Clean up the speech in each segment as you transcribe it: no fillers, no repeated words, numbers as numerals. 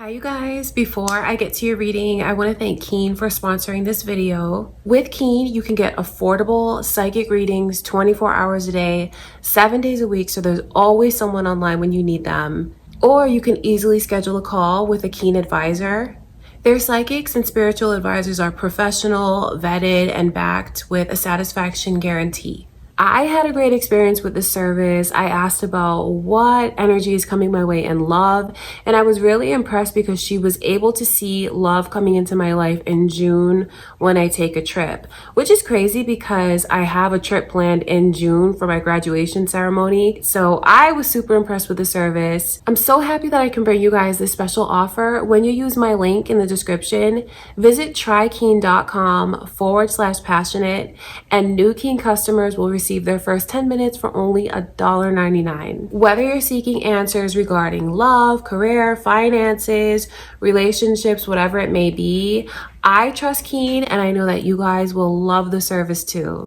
Hi you guys, before I get to your reading, I want to thank Keen for sponsoring this video. With Keen, you can get affordable psychic readings 24 hours a day, 7 days a week, so there's always someone online when you need them. Or you can easily schedule a call with a Keen advisor. Their psychics and spiritual advisors are professional, vetted, and backed with a satisfaction guarantee. I had a great experience with the service. I asked about what energy is coming my way in love, and I was really impressed because she was able to see love coming into my life in June when I take a trip, which is crazy because I have a trip planned in June for my graduation ceremony. So I was super impressed with the service. I'm so happy that I can bring you guys this special offer. When you use my link in the description, visit trykeen.com/passionate, and new Keen customers will receive their first 10 minutes for only $1.99. Whether you're seeking answers regarding love, career, finances, relationships, whatever it may be, I trust Keen and I know that you guys will love the service too.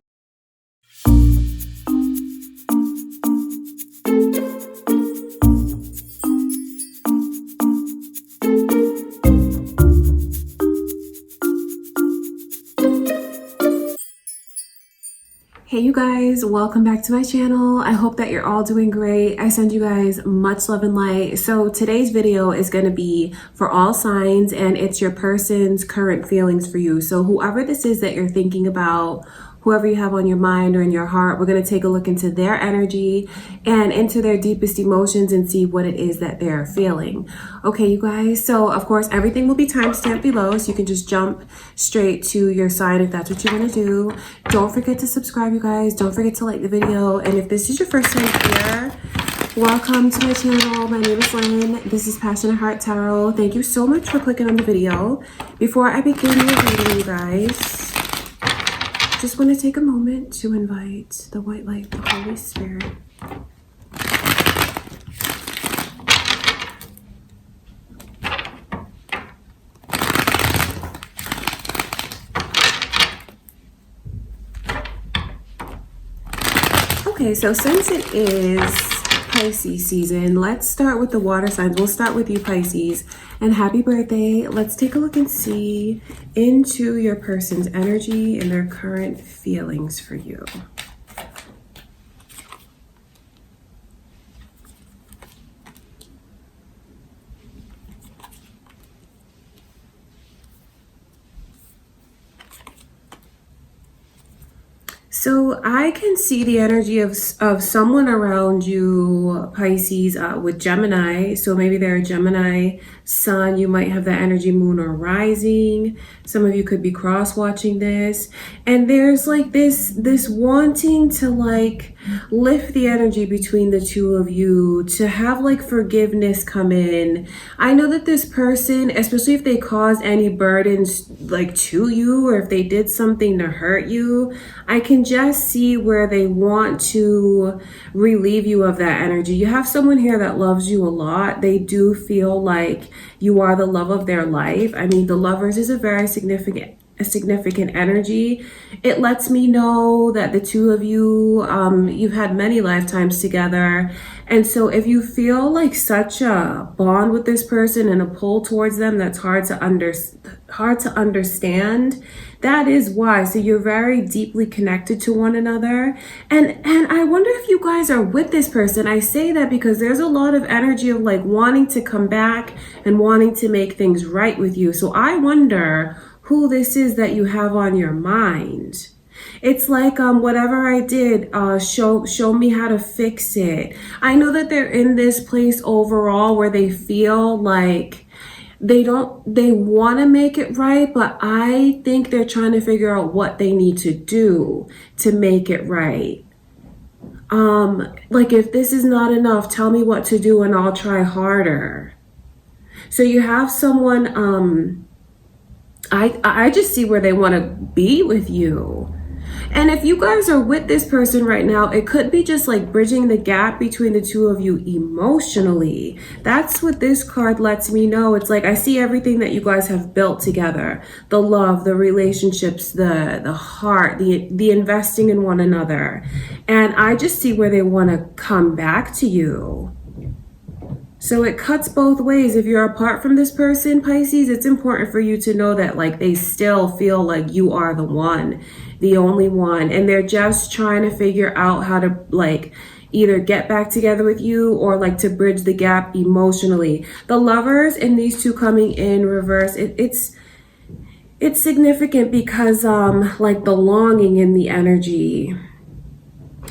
Hey you guys, welcome back to my channel. I hope that you're all doing great. I send you guys much love and light. So today's video is going to be for all signs, and it's your person's current feelings for you. So whoever this is that you're thinking about, whoever you have on your mind or in your heart, we're going to take a look into their energy and into their deepest emotions and see what it is that they're feeling. Okay, you guys, so of course everything will be timestamped below, so you can just jump straight to your sign if that's what you want to do. Don't forget to subscribe, you guys. Don't forget to like the video, and if this is your first time here, welcome to my channel. My name is Lynn. This is Passionate Heart Tarot. Thank you so much for clicking on the video. Before I begin your reading, you guys, just want to take a moment to invite the white light, the Holy Spirit. Okay, so since it is Pisces season, let's start with the water signs. We'll start with you, Pisces, and happy birthday. Let's take a look and see into your person's energy and their current feelings for you. So I can see the energy of someone around you, Pisces, with Gemini. So maybe they're a Gemini sun. You might have that energy, moon or rising. Some of you could be cross-watching this. And there's like this wanting to like lift the energy between the two of you, to have like forgiveness come in. I know that this person, especially if they caused any burdens like to you, or if they did something to hurt you, I can just see where they want to relieve you of that energy. You have someone here that loves you a lot. They do feel like you are the love of their life. I mean, the Lovers is a very significant energy. It lets me know that the two of you, you've had many lifetimes together. And so if you feel like such a bond with this person and a pull towards them that's hard to understand, that is why. So you're very deeply connected to one another. And I wonder if you guys are with this person. I say that because there's a lot of energy of like wanting to come back and wanting to make things right with you. So I wonder who this is that you have on your mind. It's like whatever I did, show me how to fix it. I know that they're in this place overall where they feel like they want to make it right, but I think they're trying to figure out what they need to do to make it right. Like, if this is not enough, tell me what to do and I'll try harder. So you have someone, I just see where they want to be with you. And if you guys are with this person right now, it could be just like bridging the gap between the two of you emotionally. That's what this card lets me know. It's like I see everything that you guys have built together. The love, the relationships, the heart, the investing in one another. And I just see where they want to come back to you. So it cuts both ways. If you're apart from this person, Pisces, it's important for you to know that like they still feel like you are the one, the only one. And they're just trying to figure out how to like either get back together with you or like to bridge the gap emotionally. The Lovers and these two coming in reverse, it's significant because like the longing in the energy,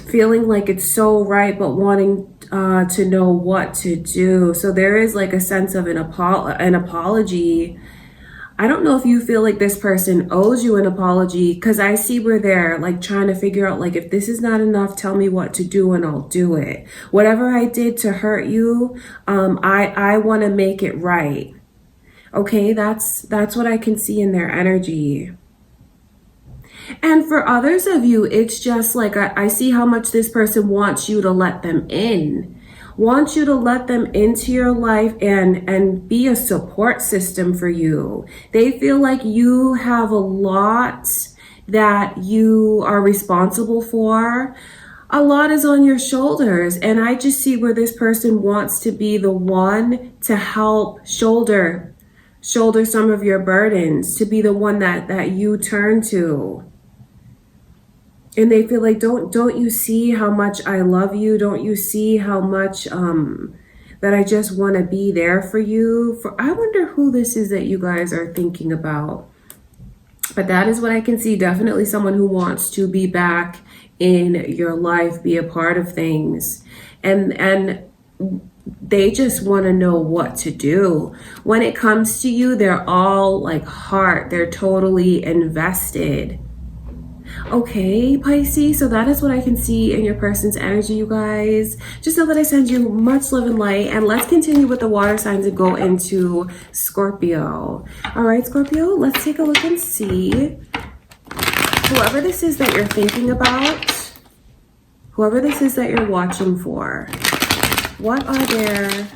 feeling like it's so right but wanting to know what to do. So there is like a sense of an apology. I don't know if you feel like this person owes you an apology, because I see where they're like trying to figure out like, if this is not enough, tell me what to do and I'll do it. Whatever I did to hurt you, I want to make it right. Okay, that's what I can see in their energy. And for others of you, it's just like I see how much this person wants you to let them in, wants you to let them into your life and be a support system for you. They feel like you have a lot that you are responsible for. A lot is on your shoulders, and I just see where this person wants to be the one to help shoulder some of your burdens, to be the one that you turn to. And they feel like, don't you see how much I love you? Don't you see how much that I just want to be there for you? I wonder who this is that you guys are thinking about. But that is what I can see. Definitely someone who wants to be back in your life, be a part of things. And they just want to know what to do. When it comes to you, they're all like heart. They're totally invested. Okay, Pisces, so that is what I can see in your person's energy, you guys. Just know that I send you much love and light, and let's continue with the water signs and go into Scorpio. All right, Scorpio, let's take a look and see. Whoever this is that you're thinking about, whoever this is that you're watching for, what are their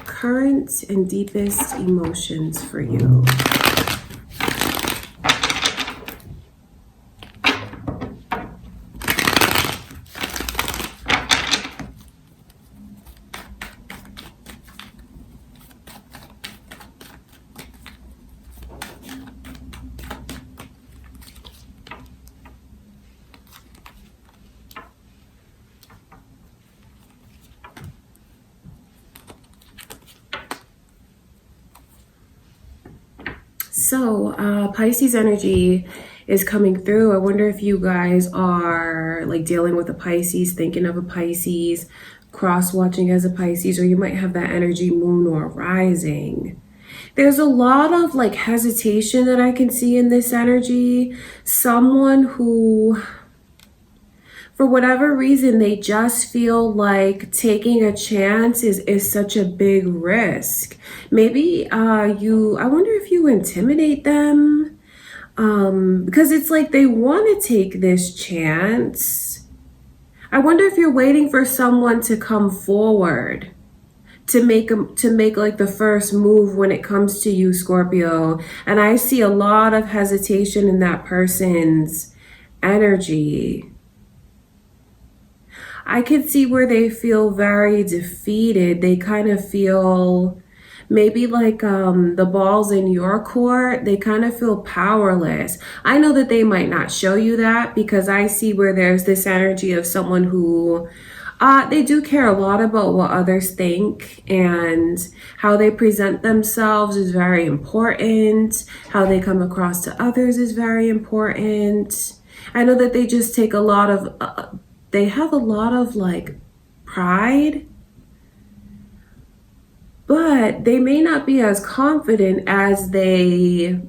current and deepest emotions for you? So Pisces energy is coming through. I wonder if you guys are like dealing with a Pisces, thinking of a Pisces, cross-watching as a Pisces, or you might have that energy moon or rising. There's a lot of like hesitation that I can see in this energy. Someone who, for whatever reason, they just feel like taking a chance is such a big risk. Maybe I wonder if you intimidate them, because it's like they want to take this chance. I wonder if you're waiting for someone to come forward to make like the first move when it comes to you, Scorpio. And I see a lot of hesitation in that person's energy. I could see where they feel very defeated. They kind of feel maybe like the ball's in your court. They kind of feel powerless. I know that they might not show you that, because I see where there's this energy of someone who they do care a lot about what others think, and how they present themselves is very important. How they come across to others is very important. I know that they just take a lot of they have a lot of like pride, but they may not be as confident as they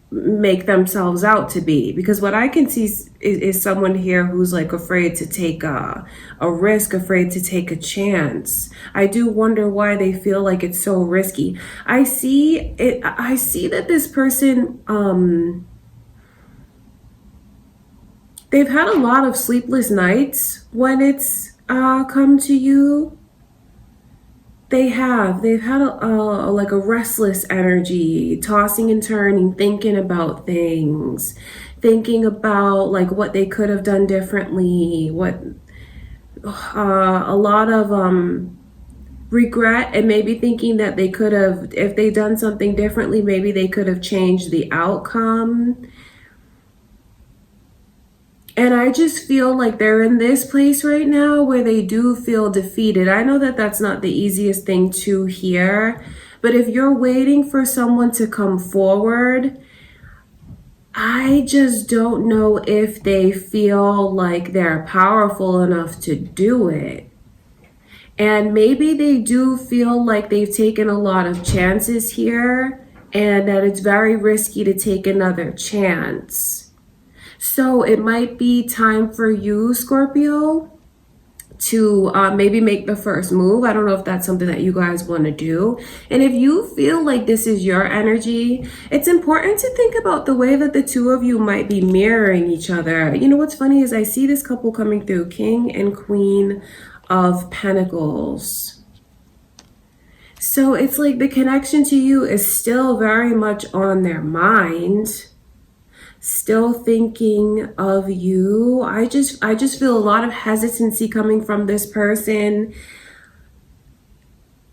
make themselves out to be. Because what I can see is someone here who's like afraid to take a risk, afraid to take a chance. I do wonder why they feel like it's so risky. I see that this person, they've had a lot of sleepless nights when it's come to you. They've had like a restless energy, tossing and turning, thinking about things, thinking about like what they could have done differently, a lot of regret and maybe thinking that they could have, if they done something differently, maybe they could have changed the outcome. And I just feel like they're in this place right now where they do feel defeated. I know that that's not the easiest thing to hear, but if you're waiting for someone to come forward, I just don't know if they feel like they're powerful enough to do it. And maybe they do feel like they've taken a lot of chances here and that it's very risky to take another chance. So it might be time for you, Scorpio, to maybe make the first move. I don't know if that's something that you guys want to do. And if you feel like this is your energy, it's important to think about the way that the two of you might be mirroring each other. You know what's funny is I see this couple coming through, King and Queen of Pentacles. So it's like the connection to you is still very much on their mind, still thinking of you. I just feel a lot of hesitancy coming from this person,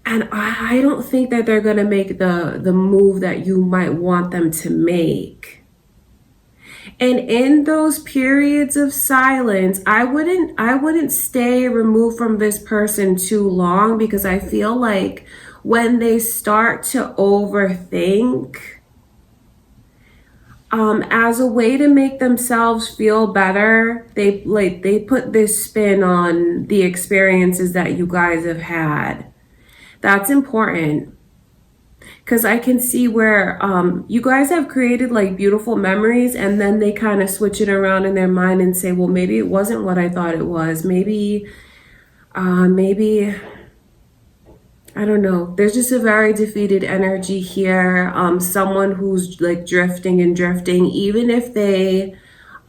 and I don't think that they're gonna make the move that you might want them to make. And in those periods of silence, I wouldn't stay removed from this person too long, because I feel like when they start to overthink, as a way to make themselves feel better, they put this spin on the experiences that you guys have had. That's important, because I can see where you guys have created like beautiful memories, and then they kind of switch it around in their mind and say, well, maybe it wasn't what I thought it was. Maybe I don't know. There's just a very defeated energy here. Someone who's like drifting, even if they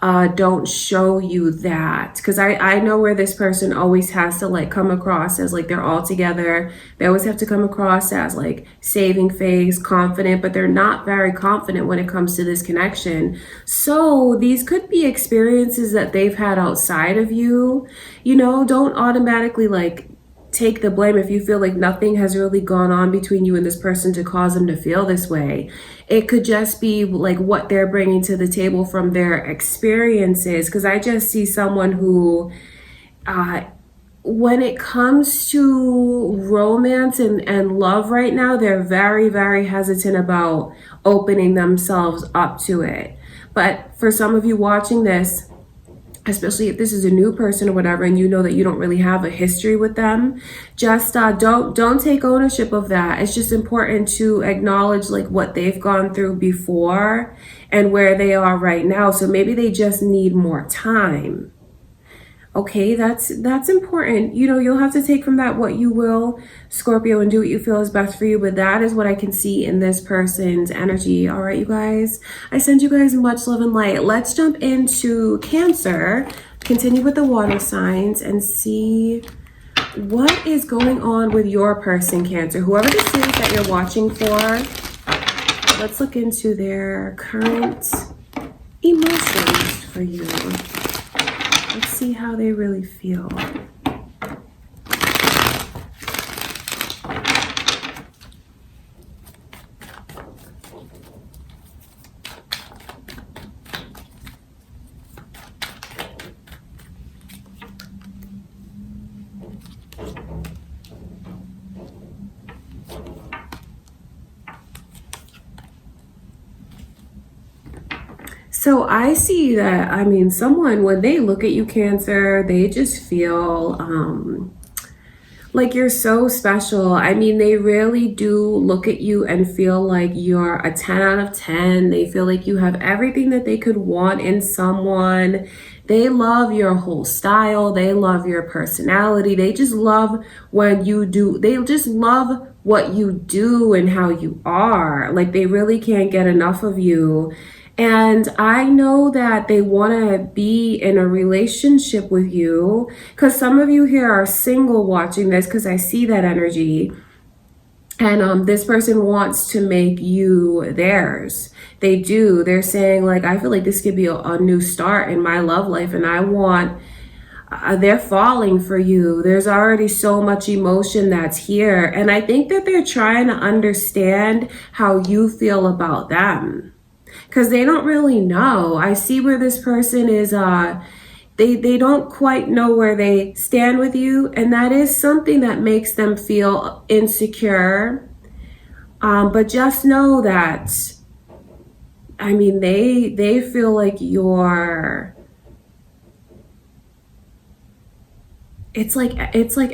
don't show you that. Because I know where this person always has to like come across as like they're all together. They always have to come across as like saving face, confident, but they're not very confident when it comes to this connection. So these could be experiences that they've had outside of you. You know, don't automatically like take the blame if you feel like nothing has really gone on between you and this person to cause them to feel this way. It could just be like what they're bringing to the table from their experiences. Because I just see someone who, when it comes to romance and love right now, they're very, very hesitant about opening themselves up to it. But for some of you watching this, especially if this is a new person or whatever, and you know that you don't really have a history with them, just don't take ownership of that. It's just important to acknowledge like what they've gone through before and where they are right now. So maybe they just need more time. Okay, that's important. You know, you'll have to take from that what you will, Scorpio, and do what you feel is best for you. But that is what I can see in this person's energy. All right, you guys, I send you guys much love and light. Let's jump into Cancer, continue with the water signs, and see what is going on with your person, Cancer. Whoever this is that you're watching for, let's look into their current emotions for you. Let's see how they really feel. So I see that, I mean, someone, when they look at you, Cancer, they just feel like you're so special. I mean, they really do look at you and feel like you're a 10 out of 10. They feel like you have everything that they could want in someone. They love your whole style. They love your personality. They just love when you do. They just love what you do and how you are. Like, they really can't get enough of you. And I know that they want to be in a relationship with you, because some of you here are single watching this, because I see that energy. And this person wants to make you theirs. They do. They're saying, like, I feel like this could be a new start in my love life, and I want they're falling for you. There's already so much emotion that's here. And I think that they're trying to understand how you feel about them, because they don't really know. I see where this person is, they don't quite know where they stand with you. And that is something that makes them feel insecure. But just know that, I mean, they feel like you're, it's like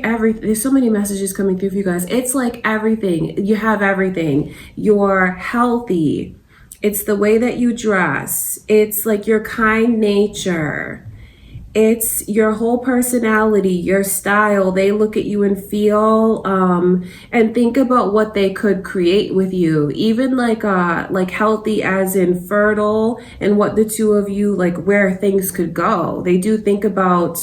everything. There's so many messages coming through for you guys. It's like everything. You have everything. You're healthy. It's the way that you dress. It's like your kind nature. It's your whole personality, your style. They look at you and feel, and think about what they could create with you. Even like healthy as in fertile, and what the two of you, like where things could go. They think about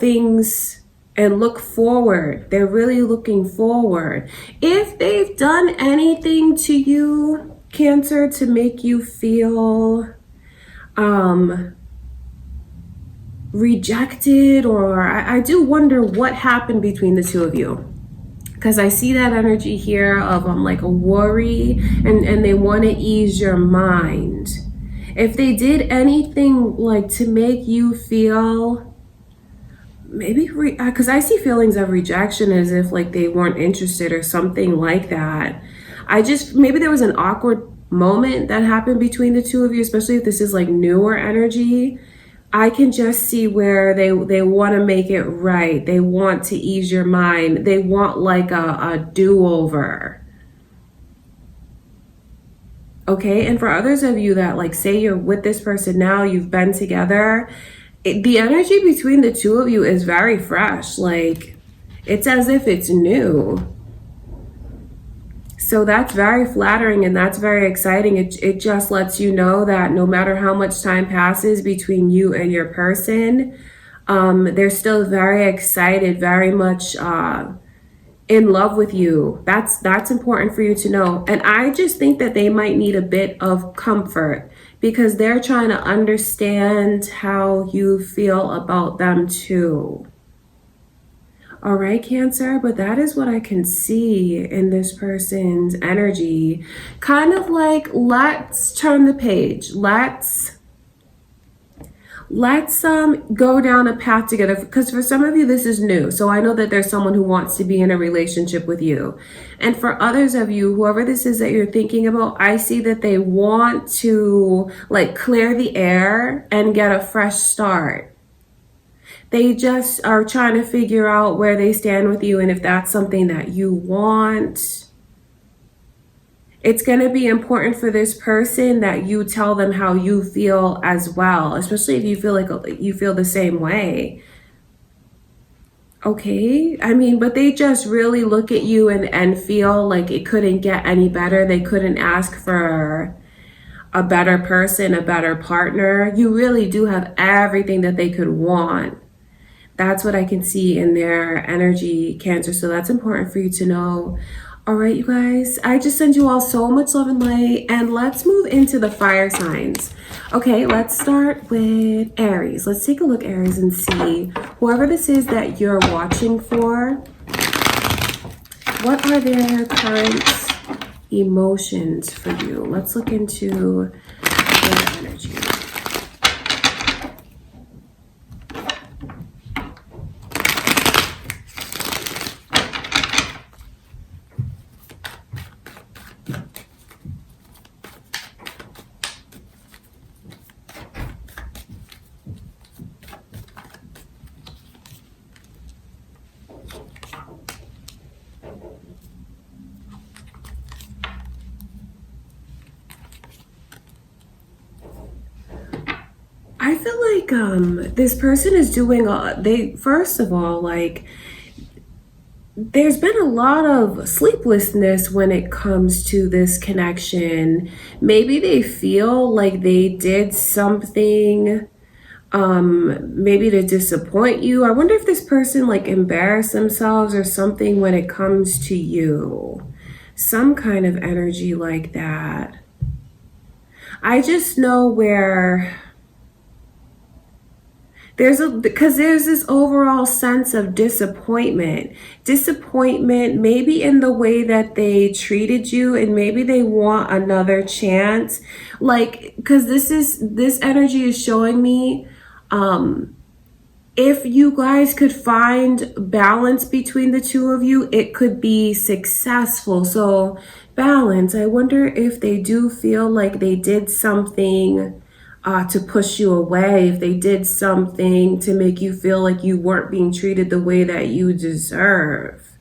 things and look forward. They're really looking forward. If they've done anything to you, Cancer, to make you feel rejected, or I do wonder what happened between the two of you, because I see that energy here of like a worry, and they want to ease your mind. If they did anything like to make you feel maybe, because I see feelings of rejection as if like they weren't interested or something like that. Maybe there was an awkward moment that happened between the two of you, especially if this is like newer energy. I can just see where they want to make it right. They want to ease your mind. They want like a do-over. Okay, and for others of you that like say you're with this person now, you've been together, the energy between the two of you is very fresh. Like it's as if it's new. So that's very flattering, and that's very exciting. It just lets you know that no matter how much time passes between you and your person, they're still very excited, very much in love with you. That's important for you to know. And I just think that they might need a bit of comfort, because they're trying to understand how you feel about them too. All right, Cancer, but that is what I can see in this person's energy. Kind of like, let's turn the page. Let's go down a path together, because for some of you this is new. So I know that there's someone who wants to be in a relationship with you. And for others of you, whoever this is that you're thinking about, I see that they want to like clear the air and get a fresh start. They just are trying to figure out where they stand with you, and if that's something that you want. It's going to be important for this person that you tell them how you feel as well, especially if you feel like you feel the same way. Okay, I mean, but they just really look at you and feel like it couldn't get any better. They couldn't ask for a better person, a better partner. You really do have everything that they could want. That's what I can see in their energy, Cancer. So that's important for you to know. All right, you guys, I just send you all so much love and light, and let's move into the fire signs. Okay, let's start with Aries. Let's take a look, Aries, and see whoever this is that you're watching for, what are their current emotions for you? Let's look into their energy. I feel like this person is doing first of all, like, there's been a lot of sleeplessness when it comes to this connection. Maybe they feel like they did something maybe to disappoint you. I wonder if this person like embarrassed themselves or something when it comes to you. Some kind of energy like that. I just know where Because there's this overall sense of disappointment maybe in the way that they treated you, and maybe they want another chance, like, because this energy is showing me, if you guys could find balance between the two of you, it could be successful. So balance, I wonder if they do feel like they did something to push you away, if they did something to make you feel like you weren't being treated the way that you deserve.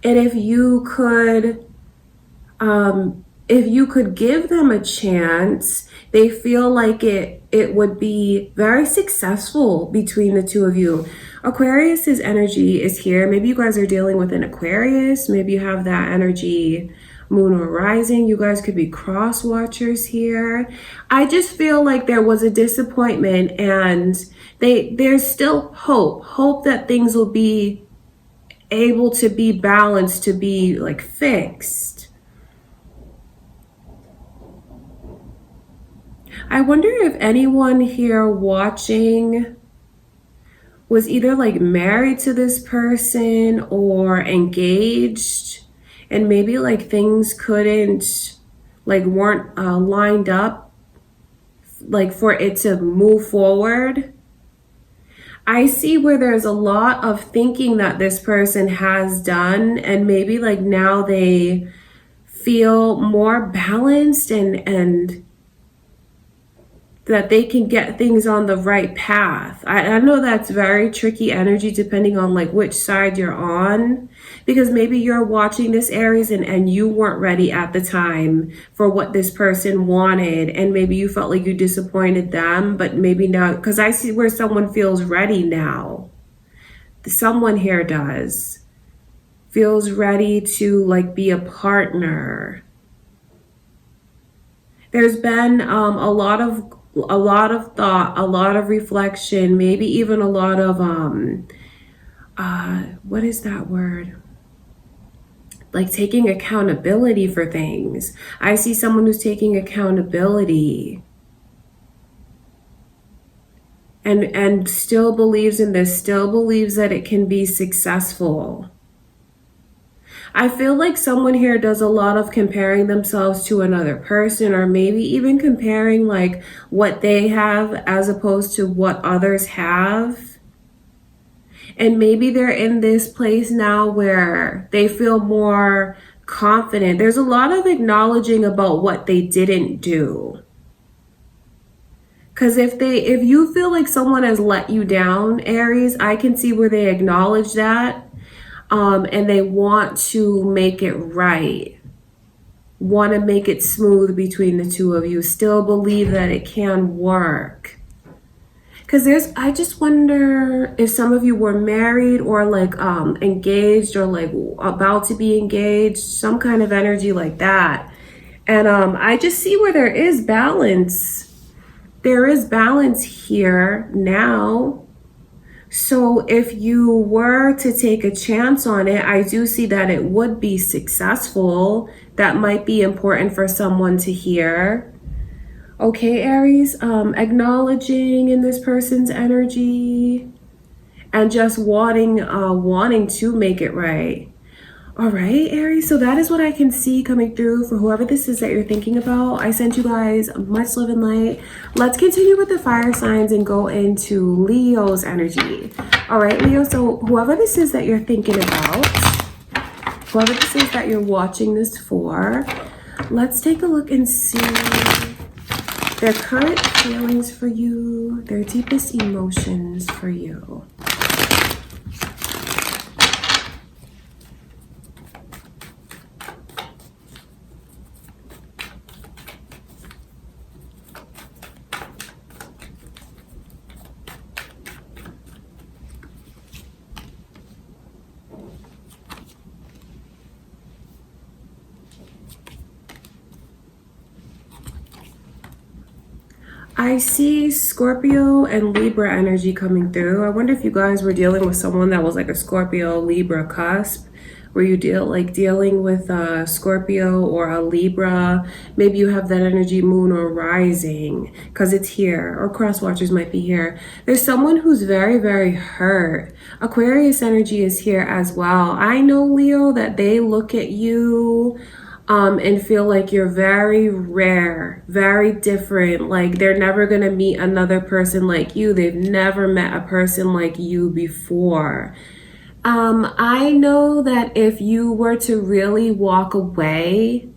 And if you could give them a chance, they feel like it would be very successful between the two of you. Aquarius's energy is here. Maybe you guys are dealing with an Aquarius. Maybe you have that energy, moon or rising. You guys could be cross watchers here. I just feel like there was a disappointment, and there's still hope that things will be able to be balanced, to be like fixed. I wonder if anyone here watching was either like married to this person or engaged, and maybe like things weren't lined up like for it to move forward. I see where there's a lot of thinking that this person has done, and maybe like now they feel more balanced and that they can get things on the right path. I know that's very tricky energy depending on like which side you're on, because maybe you're watching this, Aries, and you weren't ready at the time for what this person wanted, and maybe you felt like you disappointed them, but maybe now, because I see where someone feels ready now. Someone here feels ready to like be a partner. There's been a lot of thought, a lot of reflection, maybe even a lot of what is that word? Like taking accountability for things. I see someone who's taking accountability and still believes in this, still believes that it can be successful. I feel like someone here does a lot of comparing themselves to another person, or maybe even comparing like what they have as opposed to what others have. And maybe they're in this place now where they feel more confident. There's a lot of acknowledging about what they didn't do. Because if you feel like someone has let you down, Aries, I can see where they acknowledge that. And they want to make it right, want to make it smooth between the two of you, still believe that it can work. Because I just wonder if some of you were married or like engaged or like about to be engaged, some kind of energy like that. And I just see where there is balance. There is balance here now. So if you were to take a chance on it, I do see that it would be successful. That might be important for someone to hear. Okay, Aries, acknowledging in this person's energy and just wanting to make it right. All right, Aries, so that is what I can see coming through for whoever this is that you're thinking about. I sent you guys much love and light. Let's continue with the fire signs and go into Leo's energy. All right, Leo, so whoever this is that you're thinking about, whoever this is that you're watching this for, let's take a look and see their current feelings for you, their deepest emotions for you. I see Scorpio and Libra energy coming through. I wonder if you guys were dealing with someone that was like a Scorpio, Libra cusp. where you dealing with a Scorpio or a Libra. Maybe you have that energy moon or rising because it's here, or cross watchers might be here. There's someone who's very, very hurt. Aquarius energy is here as well. I know, Leo, that they look at you and feel like you're very rare, very different. Like they're never going to meet another person like you. They've never met a person like you before. I know that if you were to really walk away,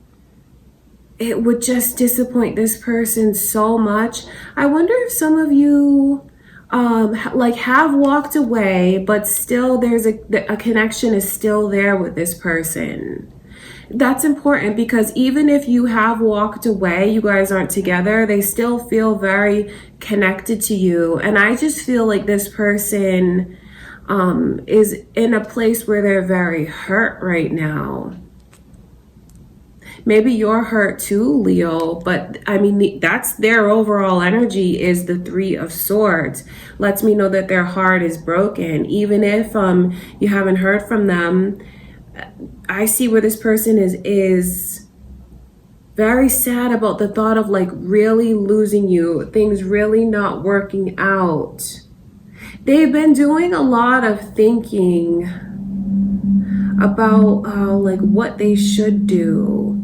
it would just disappoint this person so much. I wonder if some of you like have walked away, but still there's a connection is still there with this person. That's important because even if you have walked away, you guys aren't together, they still feel very connected to you. And I just feel like this person is in a place where they're very hurt right now. Maybe you're hurt too, Leo, but I mean, that's their overall energy is the Three of Swords. Lets me know that their heart is broken. Even if you haven't heard from them, I see where this person is very sad about the thought of like really losing you, things really not working out. They've been doing a lot of thinking about like what they should do.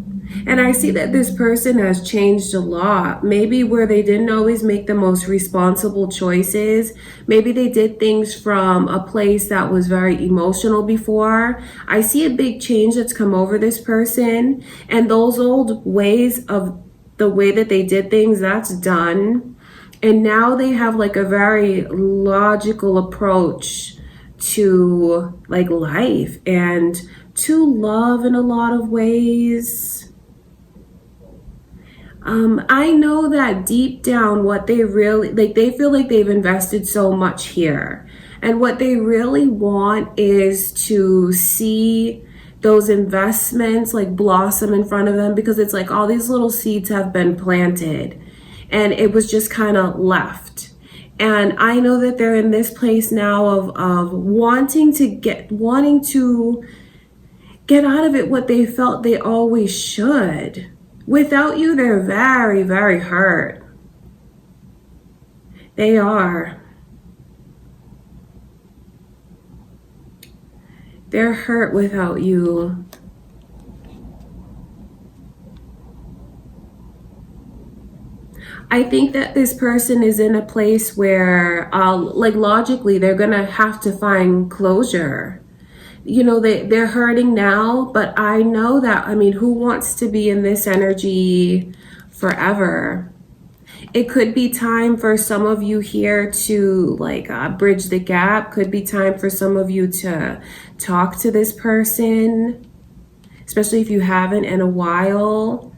And I see that this person has changed a lot. Maybe where they didn't always make the most responsible choices. Maybe they did things from a place that was very emotional before. I see a big change that's come over this person. And those old ways of the way that they did things, that's done. And now they have like a very logical approach to like life and to love in a lot of ways. I know that deep down what they really, like they feel like they've invested so much here. And what they really want is to see those investments like blossom in front of them, because it's like all these little seeds have been planted and it was just kind of left. And I know that they're in this place now of wanting to get out of it what they felt they always should. Without you, they're very, very hurt. They are. They're hurt without you. I think that this person is in a place where, like logically, they're gonna have to find closure. You know, they're hurting now, but I know that, I mean, who wants to be in this energy forever? It could be time for some of you here to like bridge the gap. Could be time for some of you to talk to this person, especially if you haven't in a while.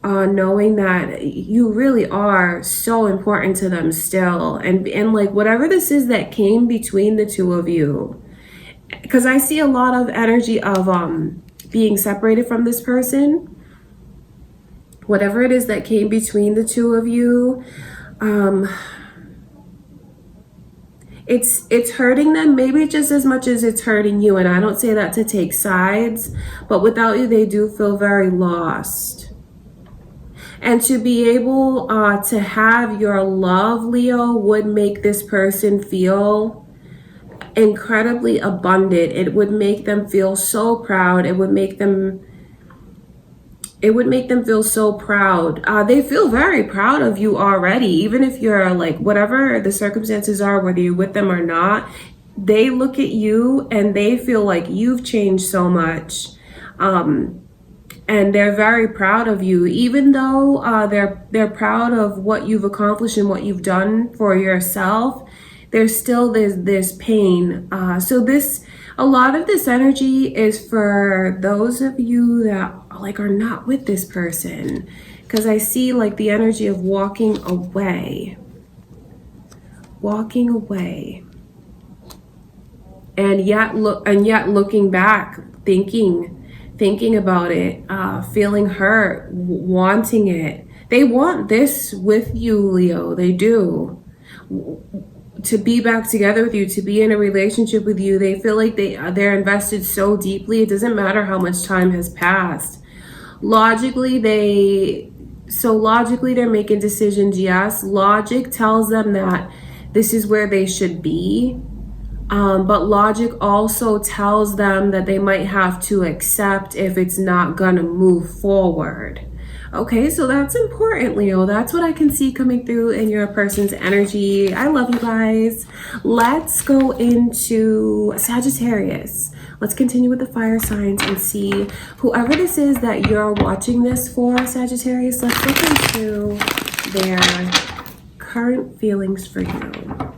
Knowing that you really are so important to them still. And like whatever this is that came between the two of you, because I see a lot of energy of being separated from this person. Whatever it is that came between the two of you, it's hurting them maybe just as much as it's hurting you. And I don't say that to take sides, but without you, they do feel very lost. And to be able to have your love, Leo, would make this person feel incredibly abundant. It would make them feel so proud. It would make them feel so proud. They feel very proud of you already, even if you're like, whatever the circumstances are, whether you're with them or not, they look at you and they feel like you've changed so much. And they're very proud of you, even though they're proud of what you've accomplished and what you've done for yourself. There's still this pain. So a lot of this energy is for those of you that like are not with this person, because I see like the energy of walking away, and yet looking back, thinking about it, feeling hurt, wanting it. They want this with you, Leo. They do. to be back together with you, to be in a relationship with you. They feel like they're invested so deeply. It doesn't matter how much time has passed. Logically, they're making decisions. Yes, logic tells them that this is where they should be. But logic also tells them that they might have to accept if it's not gonna move forward. Okay, so that's important, Leo. That's what I can see coming through in your person's energy. I love you guys. Let's go into Sagittarius. Let's continue with the fire signs and see whoever this is that you're watching this for, Sagittarius. Let's look into their current feelings for you.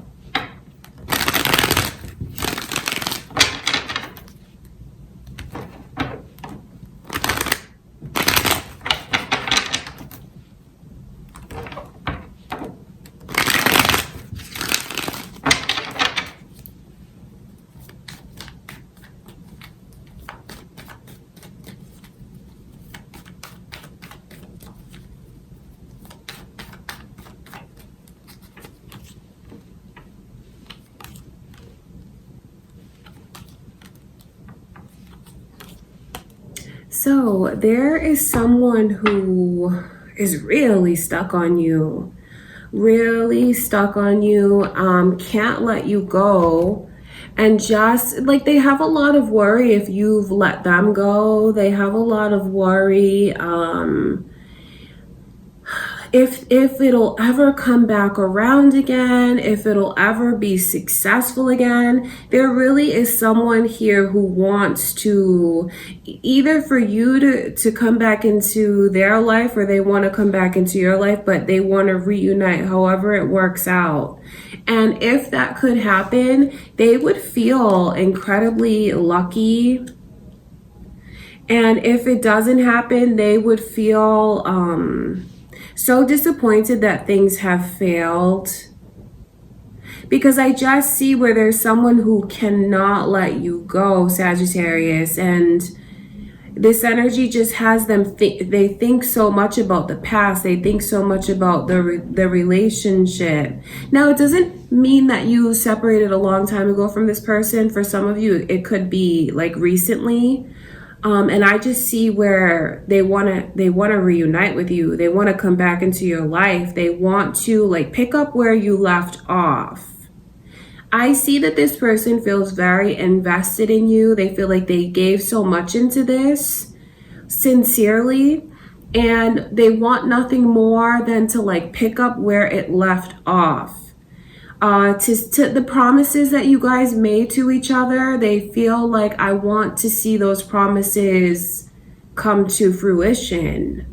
So there is someone who is really stuck on you, can't let you go. And just like they have a lot of worry if you've let them go. They have a lot of worry if it'll ever come back around again, if it'll ever be successful again. There really is someone here who wants to, either for you to come back into their life, or they want to come back into your life, but they want to reunite however it works out. And if that could happen, they would feel incredibly lucky. And if it doesn't happen, they would feel so disappointed that things have failed. Because I just see where there's someone who cannot let you go, Sagittarius, and this energy just has them they think so much about the past. They think so much about the relationship. Now, it doesn't mean that you separated a long time ago from this person. For some of you, it could be like recently. And I just see where they want to reunite with you. They want to come back into your life. They want to like pick up where you left off. I see that this person feels very invested in you. They feel like they gave so much into this sincerely, and they want nothing more than to like pick up where it left off. To the promises that you guys made to each other, they feel like, I want to see those promises come to fruition.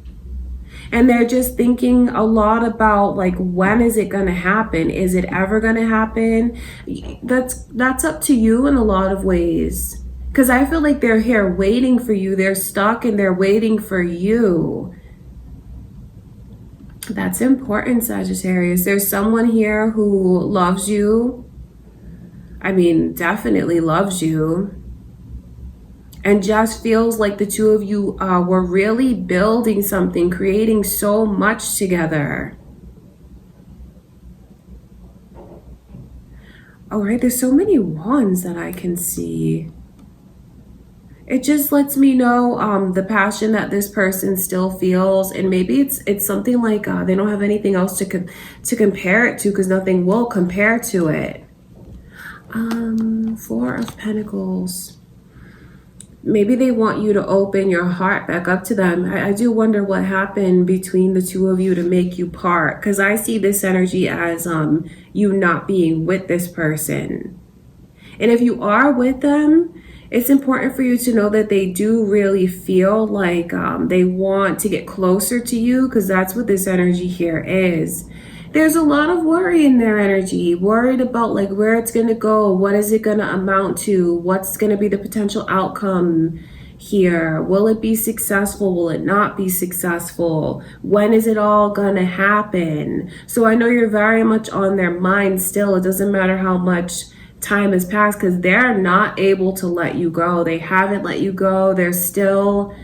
And they're just thinking a lot about like, when is it going to happen? Is it ever going to happen? That's up to you in a lot of ways. Because I feel like they're here waiting for you. They're stuck and they're waiting for you. That's important, Sagittarius. There's someone here who loves you. I mean, definitely loves you. And just feels like the two of you were really building something, creating so much together. All right, there's so many wands that I can see. It just lets me know the passion that this person still feels, and maybe it's something like they don't have anything else to compare it to, because nothing will compare to it. Four of Pentacles. Maybe they want you to open your heart back up to them. I do wonder what happened between the two of you to make you part, because I see this energy as you not being with this person. And if you are with them, it's important for you to know that they do really feel like they want to get closer to you, because that's what this energy here is. There's a lot of worry in their energy, worried about like where it's going to go, what is it going to amount to, what's going to be the potential outcome here, will it be successful, will it not be successful, when is it all going to happen? So I know you're very much on their mind still. It doesn't matter how much time has passed, because they're not able to let you go. They haven't let you go. They're still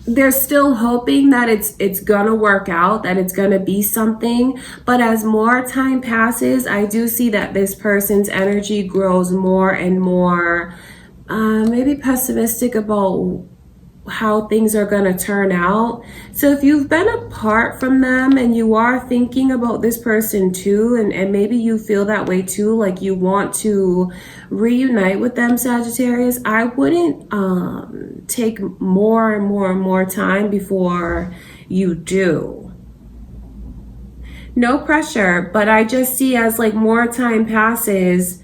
they're still hoping that it's gonna work out, that it's gonna be something. But as more time passes, I do see that this person's energy grows more and more maybe pessimistic about how things are going to turn out. So if you've been apart from them and you are thinking about this person too, and maybe you feel that way too, like you want to reunite with them, Sagittarius, I wouldn't take more and more and more time before you do. No pressure, but I just see as like more time passes,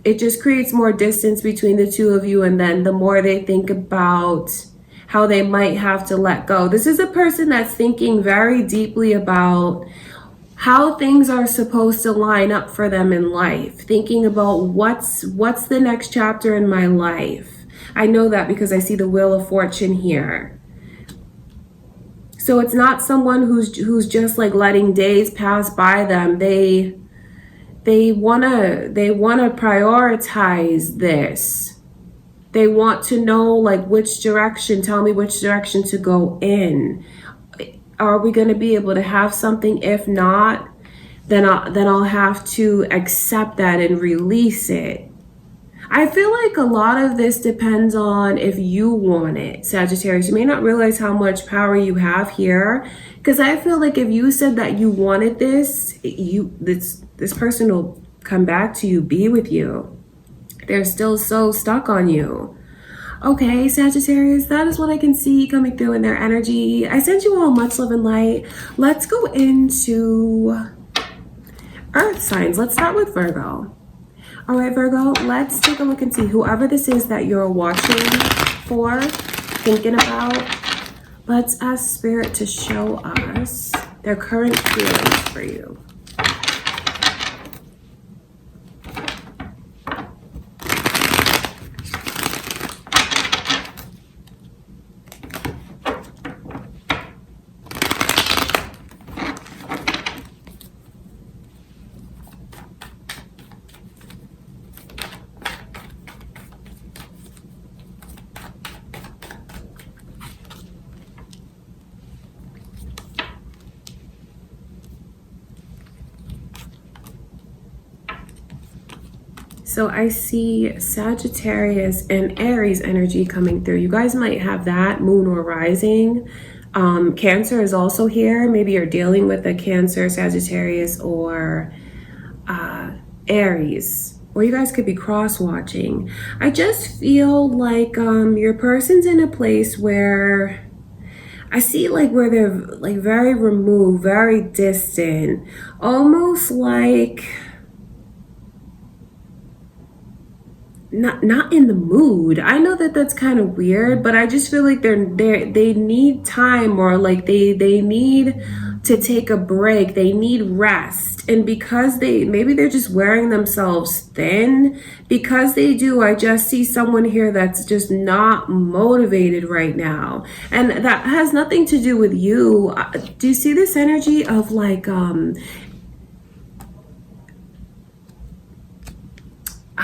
it just creates more distance between the two of you, and then the more they think about how they might have to let go. This is a person that's thinking very deeply about how things are supposed to line up for them in life, thinking about what's the next chapter in my life. I know that because I see the Wheel of Fortune here. So it's not someone who's just like letting days pass by them. They wanna prioritize this. They want to know like which direction, tell me which direction to go in. Are we gonna be able to have something? If not, then I'll have to accept that and release it. I feel like a lot of this depends on if you want it, Sagittarius. You may not realize how much power you have here, because I feel like if you said that you wanted this, this person will come back to you, be with you. They're still so stuck on you. Okay, Sagittarius, that is what I can see coming through in their energy. I send you all much love and light. Let's go into Earth signs. Let's start with Virgo. All right, Virgo, let's take a look and see whoever this is that you're watching for, thinking about. Let's ask Spirit to show us their current feelings for you. So I see Sagittarius and Aries energy coming through. You guys might have that, moon or rising. Cancer is also here. Maybe you're dealing with a Cancer, Sagittarius, or Aries. Or you guys could be cross-watching. I just feel like your person's in a place where I see like where they're like very removed, very distant, almost like not in the mood. I know that that's kind of weird, but I just feel like they need time, or like they need to take a break. They need rest. And because maybe they're just wearing themselves thin, because they do, I just see someone here that's just not motivated right now. And that has nothing to do with you. Do you see this energy of like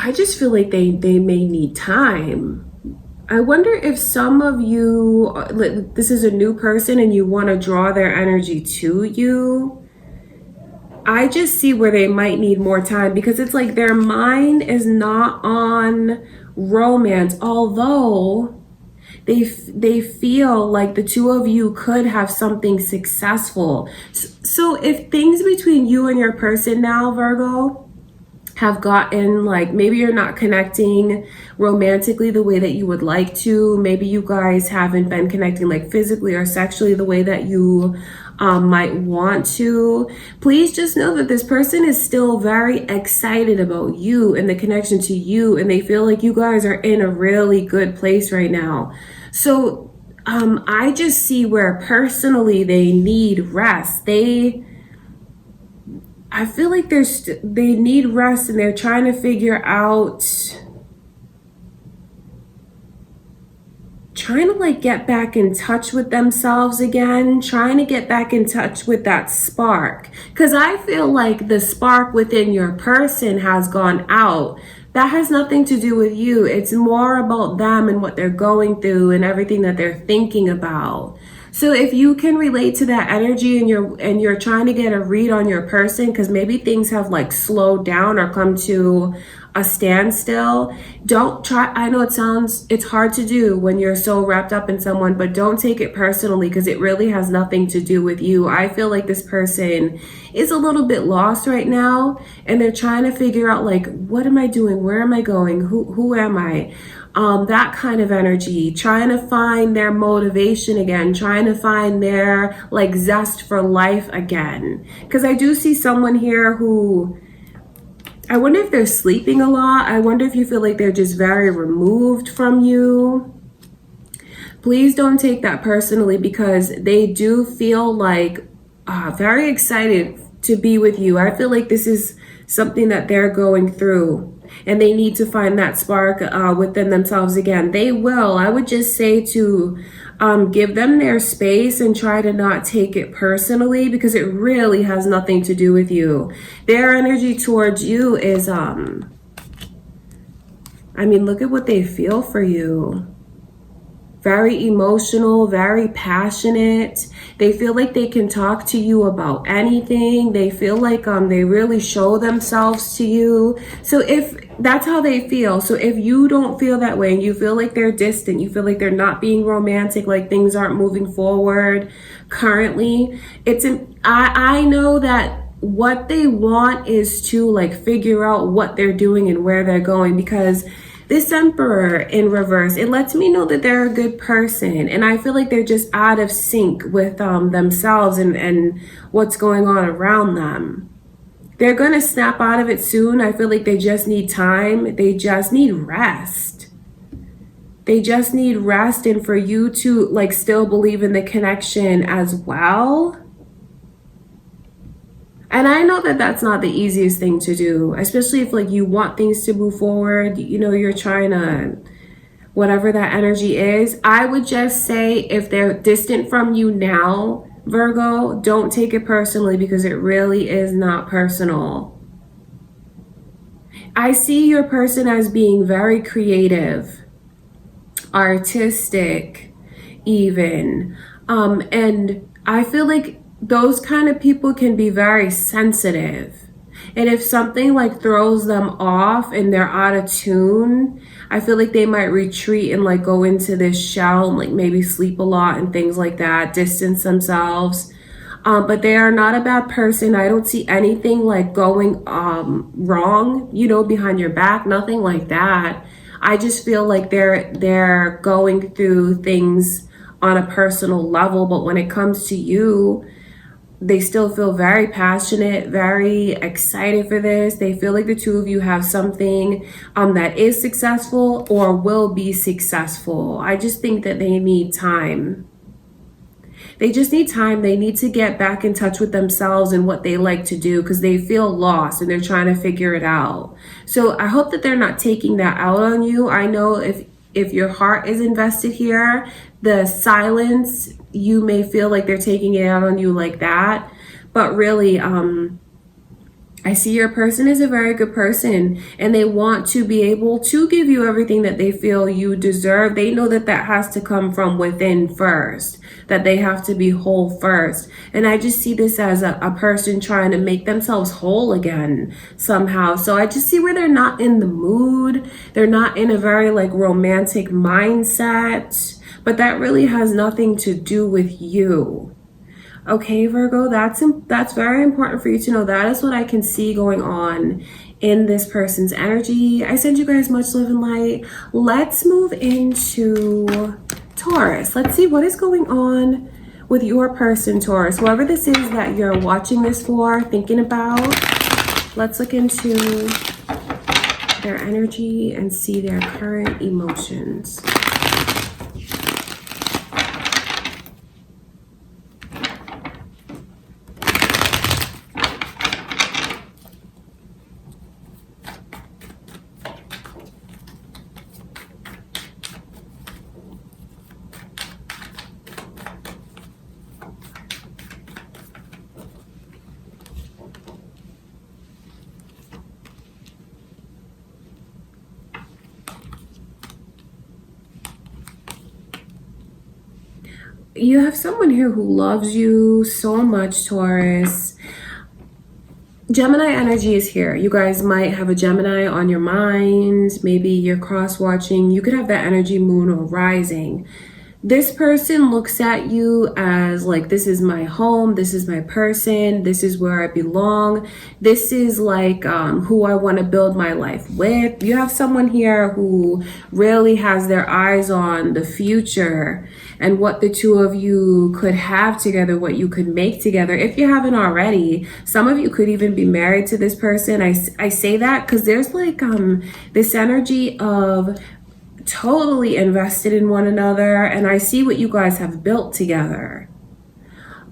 I just feel like they may need time. I wonder if some of you, this is a new person and you want to draw their energy to you. I just see where they might need more time, because it's like their mind is not on romance, although they feel like the two of you could have something successful. So if things between you and your person now, Virgo, have gotten like, maybe you're not connecting romantically the way that you would like to, maybe you guys haven't been connecting like physically or sexually the way that you might want to, please just know that this person is still very excited about you and the connection to you, and they feel like you guys are in a really good place right now. So I just see where personally they need rest. I feel like they need rest, and they're trying to figure out, trying to like get back in touch with themselves again, trying to get back in touch with that spark. Because I feel like the spark within your person has gone out that has nothing to do with you. It's more about them and what they're going through and everything that they're thinking about. So if you can relate to that energy and you're trying to get a read on your person, because maybe things have like slowed down or come to a standstill, don't try. I know it's hard to do when you're so wrapped up in someone, but don't take it personally, because it really has nothing to do with you. I feel like this person is a little bit lost right now, and they're trying to figure out, like, what am I doing? Where am I going? Who am I? That kind of energy, trying to find their motivation again, trying to find their like zest for life again. Because I do see someone here who, I wonder if they're sleeping a lot. I wonder if you feel like they're just very removed from you. Please don't take that personally, because they do feel like very excited to be with you. I feel like this is something that they're going through, and they need to find that spark within themselves again. They will. I would just say to give them their space and try to not take it personally, because it really has nothing to do with you. Their energy towards you is, I mean, look at what they feel for you. Very emotional, very passionate. They feel like they can talk to you about anything. They feel like they really show themselves to you. So if that's how they feel. So if you don't feel that way and you feel like they're distant, you feel like they're not being romantic, like things aren't moving forward currently, I know that what they want is to like figure out what they're doing and where they're going, because this Emperor in reverse, it lets me know that they're a good person. And I feel like they're just out of sync with themselves and what's going on around them. They're going to snap out of it soon. I feel like they just need time. They just need rest. They just need rest, and for you to like still believe in the connection as well. And I know that that's not the easiest thing to do, especially if like you want things to move forward, you know, you're trying to, whatever that energy is. I would just say if they're distant from you now, Virgo, don't take it personally, because it really is not personal. I see your person as being very creative, artistic even, and I feel like those kind of people can be very sensitive. And if something like throws them off and they're out of tune, I feel like they might retreat and like go into this shell and like maybe sleep a lot and things like that, distance themselves. But they are not a bad person. I don't see anything like going wrong, you know, behind your back, nothing like that. I just feel like they're going through things on a personal level, but when it comes to you, they still feel very passionate, very excited for this. They feel like the two of you have something that is successful or will be successful. I just think that they need time. They just need time. They need to get back in touch with themselves and what they like to do, because they feel lost and they're trying to figure it out. So I hope that they're not taking that out on you. I know if your heart is invested here, the silence, you may feel like they're taking it out on you like that. But really, I see your person is a very good person, and they want to be able to give you everything that they feel you deserve. They know that that has to come from within first, that they have to be whole first. And I just see this as a person trying to make themselves whole again somehow. So I just see where they're not in the mood. They're not in a very like romantic mindset, but that really has nothing to do with you. Okay, Virgo, that's very important for you to know. That is what I can see going on in this person's energy. I send you guys much love and light. Let's move into Taurus. Let's see what is going on with your person, Taurus. Whoever this is that you're watching this for, thinking about, let's look into their energy and see their current emotions. you have someone here who loves you so much, Taurus. Gemini energy is here. You guys might have a Gemini on your mind. Maybe you're cross-watching. You could have that energy, moon or rising. This person looks at you as like, this is my home, this is my person, this is where I belong, this is like who I want to build my life with. You have someone here who really has their eyes on the future and what the two of you could have together, what you could make together. If you haven't already, some of you could even be married to this person. I say that because there's like this energy of totally invested in one another, and I see what you guys have built together.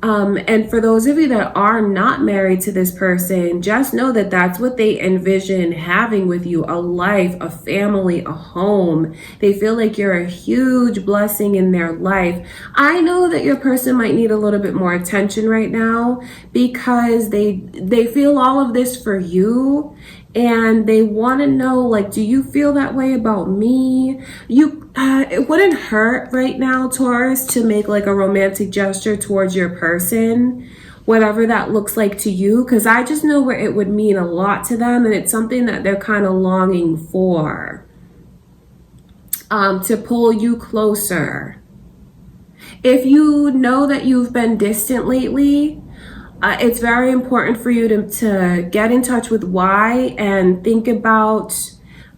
And for those of you that are not married to this person, just know that that's what they envision having with you: a life, a family, a home. They feel like you're a huge blessing in their life. I know that your person might need a little bit more attention right now because they feel all of this for you. And they want to know, like, do you feel that way about me? It wouldn't hurt right now, Taurus, to make like a romantic gesture towards your person, whatever that looks like to you, because I just know where it would mean a lot to them, and it's something that they're kind of longing for, to pull you closer. If you know that you've been distant lately, it's very important for you to get in touch with why and think about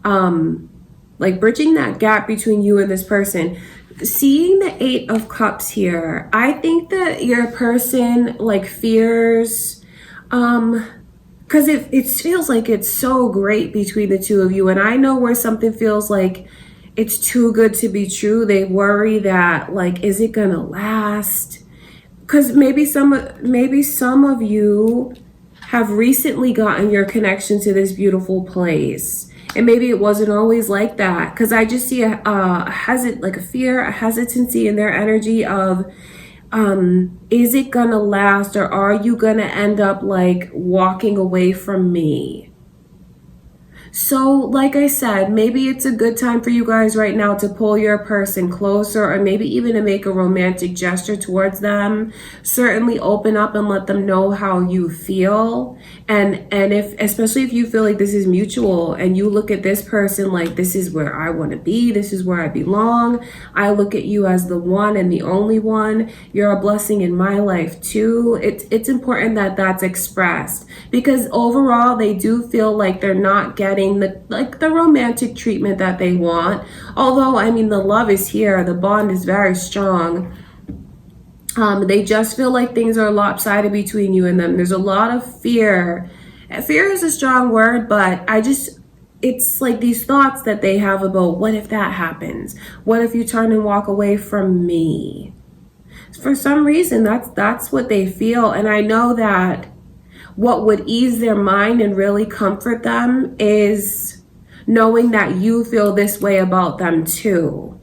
like bridging that gap between you and this person. Seeing the 8 of Cups here, I think that your person like fears, because it feels like it's so great between the two of you. And I know where something feels like it's too good to be true. They worry that, like, is it gonna last? Because maybe some of you have recently gotten your connection to this beautiful place, and maybe it wasn't always like that. Because I just see a fear, a hesitancy in their energy of, is it gonna last, or are you gonna end up like walking away from me? So like I said, maybe it's a good time for you guys right now to pull your person closer, or maybe even to make a romantic gesture towards them. Certainly open up and let them know how you feel. And especially if you feel like this is mutual and you look at this person like, this is where I want to be, this is where I belong. I look at you as the one and the only one. You're a blessing in my life too. It's important that that's expressed, because overall they do feel like they're not getting the romantic treatment that they want. Although, I mean, the love is here, the bond is very strong. They just feel like things are lopsided between you and them. There's a lot of fear. Fear is a strong word, but it's like these thoughts that they have about, what if that happens? What if you turn and walk away from me? For some reason, that's what they feel. And I know that what would ease their mind and really comfort them is knowing that you feel this way about them too.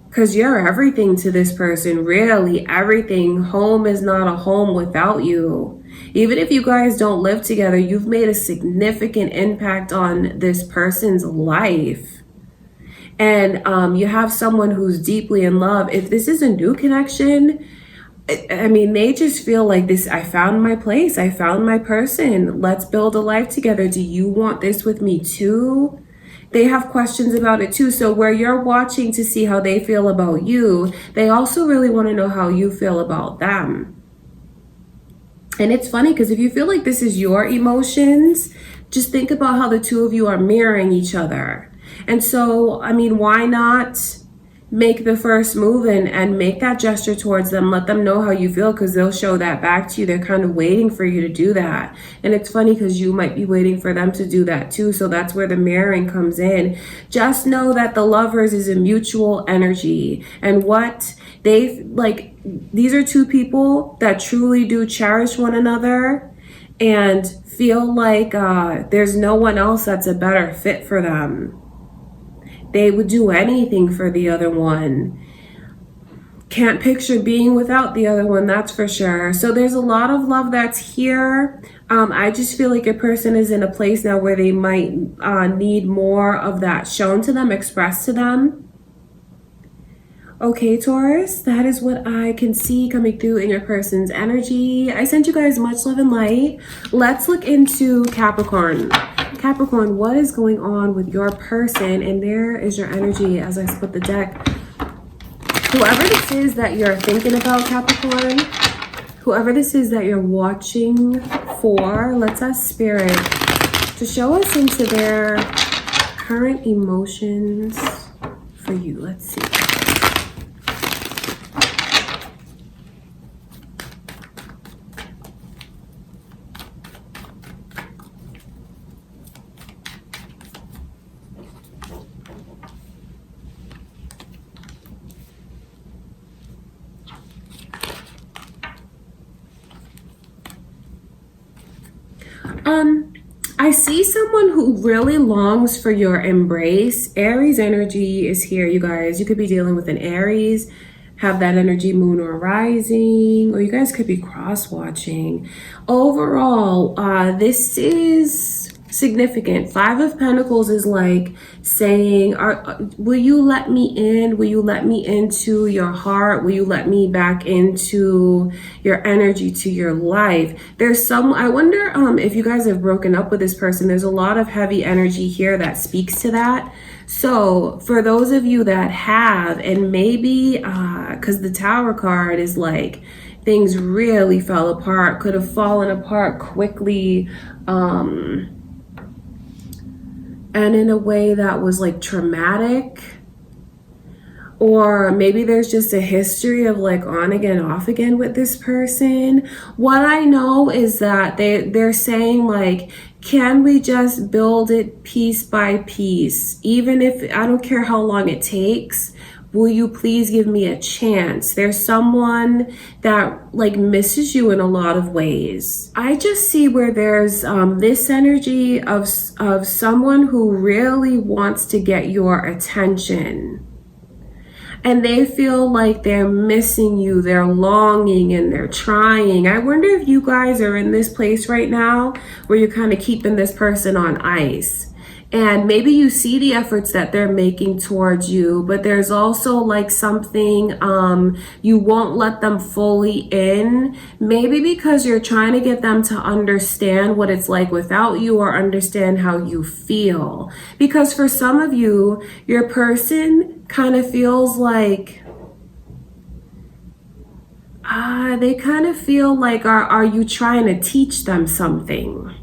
Because you're everything to this person, really everything. Home is not a home without you. Even if you guys don't live together, you've made a significant impact on this person's life. And you have someone who's deeply in love. If this is a new connection, I mean, they just feel like this, I found my place, I found my person, let's build a life together. Do you want this with me too? They have questions about it too. So where you're watching to see how they feel about you, they also really want to know how you feel about them. And it's funny because if you feel like this is your emotions, just think about how the two of you are mirroring each other. And so, I mean, why not make the first move and make that gesture towards them? Let them know how you feel, because they'll show that back to you. They're kind of waiting for you to do that. And it's funny because you might be waiting for them to do that too. So that's where the mirroring comes in. Just know that the lovers is a mutual energy, and what they like, these are two people that truly do cherish one another and feel like there's no one else that's a better fit for them. They would do anything for the other one. Can't picture being without the other one, that's for sure. So there's a lot of love that's here. I just feel like a person is in a place now where they might need more of that shown to them, expressed to them. Okay, Taurus, that is what I can see coming through in your person's energy. I sent you guys much love and light. Let's look into Capricorn. Capricorn, what is going on with your person? And there is your energy as I split the deck. Whoever this is that you're thinking about, Capricorn, whoever this is that you're watching for, let's ask Spirit to show us into their current emotions for you. Let's see. I see someone who really longs for your embrace. Aries energy is here, you guys. You could be dealing with an Aries, have that energy, moon or rising, or you guys could be cross-watching. Overall, this is significant. Five of Pentacles is like saying, will you let me in? Will you let me into your heart? Will you let me back into your energy, to your life? There's some, I wonder if you guys have broken up with this person. There's a lot of heavy energy here that speaks to that. So for those of you that have, and maybe because the Tower card is like things really fell apart, could have fallen apart quickly, and in a way that was like traumatic, or maybe there's just a history of like on again, off again with this person. What I know is that they're saying like, can we just build it piece by piece? Even if, I don't care how long it takes, will you please give me a chance? There's someone that like misses you in a lot of ways. I just see where there's this energy of someone who really wants to get your attention. And they feel like they're missing you, they're longing and they're trying. I wonder if you guys are in this place right now where you're kind of keeping this person on ice. And maybe you see the efforts that they're making towards you, but there's also like something you won't let them fully in. Maybe because you're trying to get them to understand what it's like without you, or understand how you feel. Because for some of you, your person kind of feels like, they kind of feel like, are you trying to teach them something?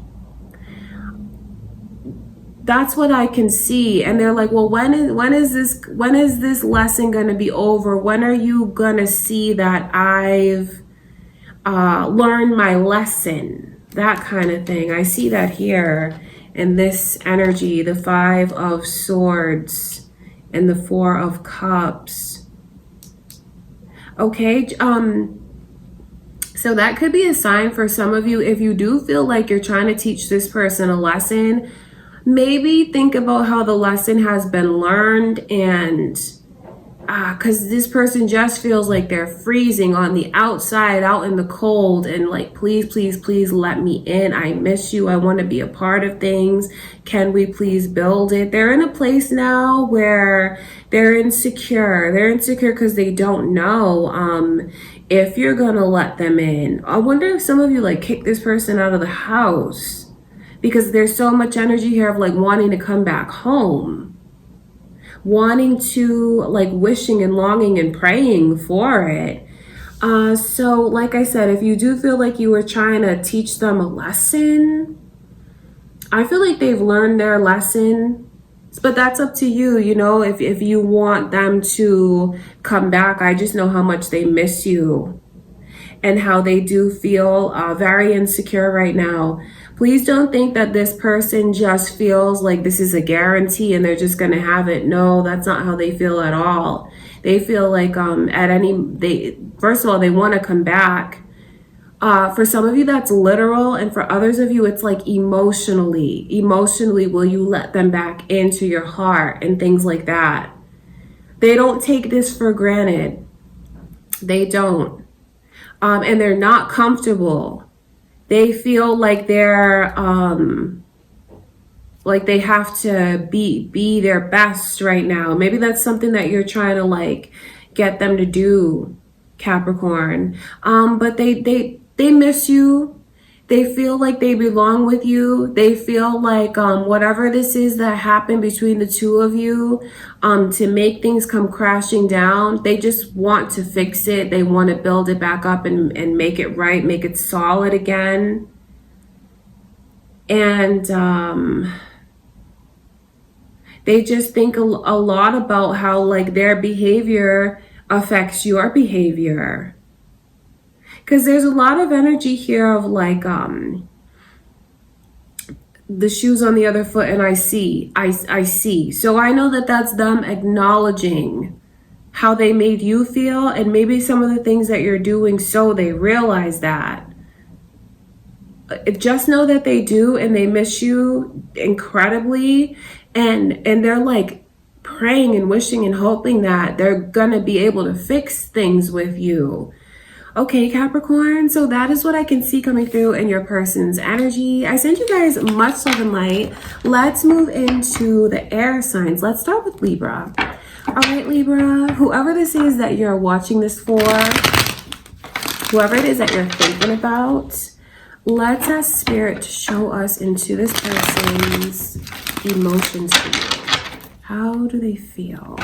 That's what I can see. And they're like, well, when is this lesson going to be over? When are you going to see that I've learned my lesson? That kind of thing. I see that here in this energy, the Five of Swords and the Four of Cups. Okay. So that could be a sign for some of you. If you do feel like you're trying to teach this person a lesson, maybe think about how the lesson has been learned, and because this person just feels like they're freezing on the outside, out in the cold, and like, please, please, please let me in. I miss you. I want to be a part of things. Can we please build it? They're in a place now where they're insecure. They're insecure because they don't know if you're going to let them in. I wonder if some of you like kick this person out of the house, because there's so much energy here of like wanting to come back home, wanting to like wishing and longing and praying for it. So like I said, if you do feel like you were trying to teach them a lesson, I feel like they've learned their lesson, but that's up to you. You know, if you want them to come back, I just know how much they miss you and how they do feel very insecure right now. Please don't think that this person just feels like this is a guarantee and they're just going to have it. No, that's not how they feel at all. They feel like first of all, they want to come back. For some of you, that's literal. And for others of you, it's like emotionally, will you let them back into your heart and things like that? They don't take this for granted. They don't. And they're not comfortable. They feel like they're like they have to be their best right now. Maybe that's something that you're trying to like get them to do, Capricorn. But they miss you. They feel like they belong with you. They feel like whatever this is that happened between the two of you, to make things come crashing down, they just want to fix it. They want to build it back up and make it right, make it solid again. And they just think a lot about how like their behavior affects your behavior. Because there's a lot of energy here of like the shoes on the other foot, and I see. So I know that that's them acknowledging how they made you feel, and maybe some of the things that you're doing, so they realize that. Just know that they do, and they miss you incredibly, and they're like praying and wishing and hoping that they're gonna be able to fix things with you. Okay, Capricorn, so that is what I can see coming through in your person's energy. I send you guys much love and light. Let's move into the air signs. Let's start with Libra. All right, Libra, whoever this is that you're watching this for, whoever it is that you're thinking about, let's ask Spirit to show us into this person's emotions for you. How do they feel?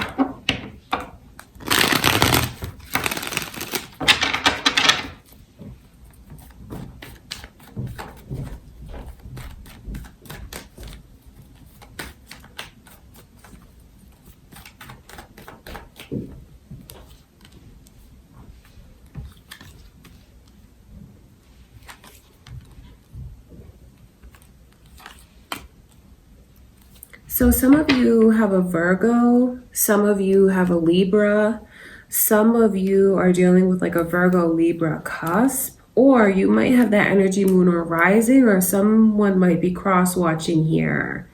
So some of you have a Virgo, some of you have a Libra, some of you are dealing with like a Virgo Libra cusp, or you might have that energy moon or rising, or someone might be cross watching here.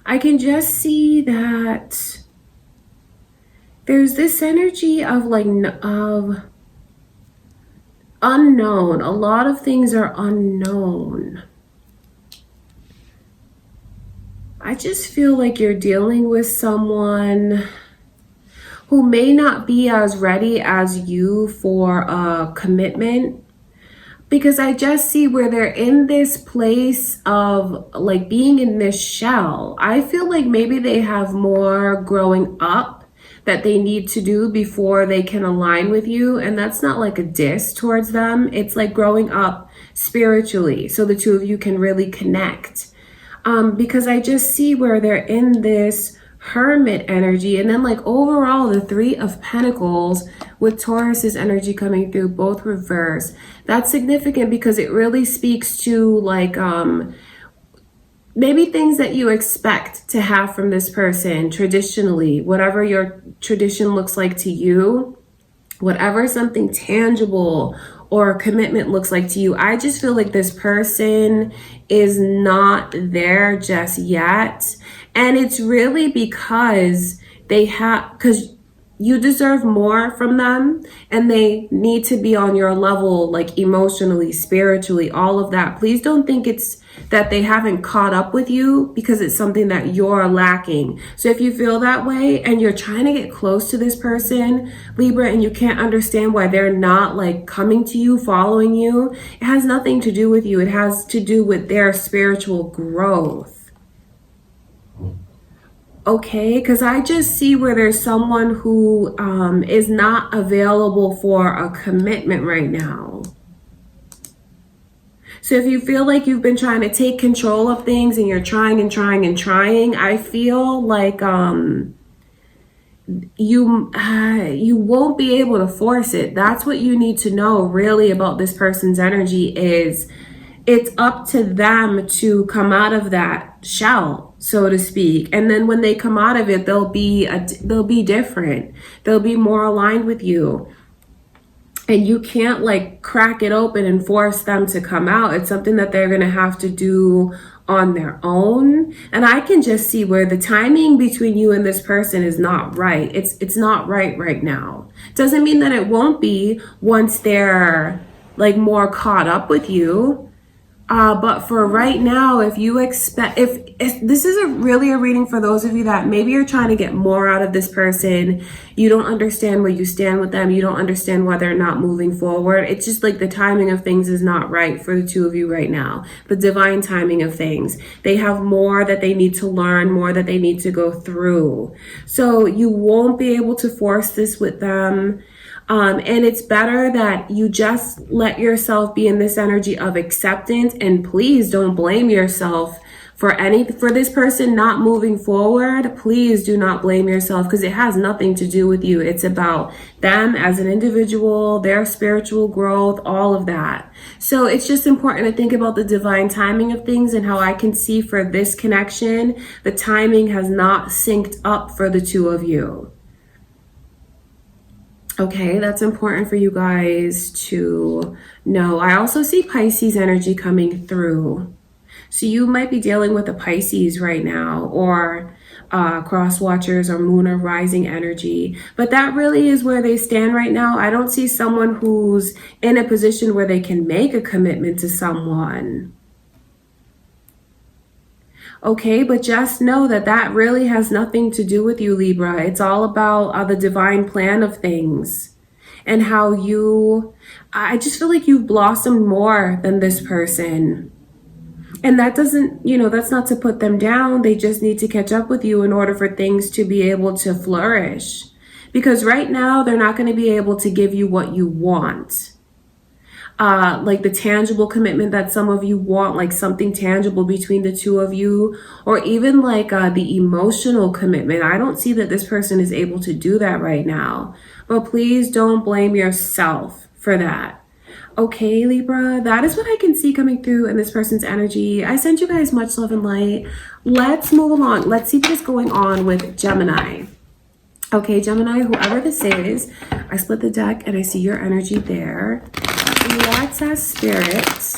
I can just see that there's this energy of like of unknown. A lot of things are unknown. I just feel like you're dealing with someone who may not be as ready as you for a commitment, because I just see where they're in this place of like being in this shell. I feel like maybe they have more growing up that they need to do before they can align with you. And that's not like a diss towards them. It's like growing up spiritually so the two of you can really connect. Because I just see where they're in this Hermit energy, and then like overall the Three of Pentacles with Taurus's energy coming through, both reverse. That's significant because it really speaks to like maybe things that you expect to have from this person traditionally, whatever your tradition looks like to you, whatever something tangible or commitment looks like to you. I just feel like this person is not there just yet. And it's really because because you deserve more from them, and they need to be on your level, like emotionally, spiritually, all of that. Please don't think it's that they haven't caught up with you, because it's something that you're lacking. So if you feel that way and you're trying to get close to this person, Libra, and you can't understand why they're not like coming to you, following you, it has nothing to do with you. It has to do with their spiritual growth. Okay, because I just see where there's someone who is not available for a commitment right now. So if you feel like you've been trying to take control of things and you're trying and trying and trying, I feel like you won't be able to force it. That's what you need to know really about this person's energy, is it's up to them to come out of that shell, so to speak. And then when they come out of it, they'll be different. They'll be more aligned with you. And you can't like crack it open and force them to come out. It's something that they're going to have to do on their own. And I can just see where the timing between you and this person is not right. It's not right now. Doesn't mean that it won't be once they're like more caught up with you. But for right now, if you expect, this is really a reading for those of you that maybe you're trying to get more out of this person. You don't understand where you stand with them. You don't understand why they're not moving forward. It's just like the timing of things is not right for the two of you right now. The divine timing of things. They have more that they need to learn, more that they need to go through. So you won't be able to force this with them. And it's better that you just let yourself be in this energy of acceptance, and please don't blame yourself for this person not moving forward. Please do not blame yourself, because it has nothing to do with you. It's about them as an individual, their spiritual growth, all of that. So it's just important to think about the divine timing of things, and how I can see for this connection, the timing has not synced up for the two of you. Okay, that's important for you guys to know. I also see Pisces energy coming through. So you might be dealing with a Pisces right now, or cross watchers or moon or rising energy. But that really is where they stand right now. I don't see someone who's in a position where they can make a commitment to someone. Okay, but just know that that really has nothing to do with you, Libra. It's all about the divine plan of things, and how I just feel like you've blossomed more than this person. And that doesn't, that's not to put them down. They just need to catch up with you in order for things to be able to flourish. Because right now, they're not going to be able to give you what you want. Like the tangible commitment that some of you want, like something tangible between the two of you, or even like the emotional commitment. I don't see that this person is able to do that right now. But please don't blame yourself for that. Okay, Libra, that is what I can see coming through in this person's energy. I send you guys much love and light. Let's move along. Let's see what is going on with Gemini. Okay, Gemini, whoever this is, I split the deck and I see your energy there. Let's ask Spirit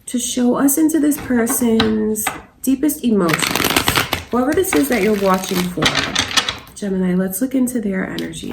to show us into this person's deepest emotions. Whoever this is that you're watching for. Gemini, let's look into their energy.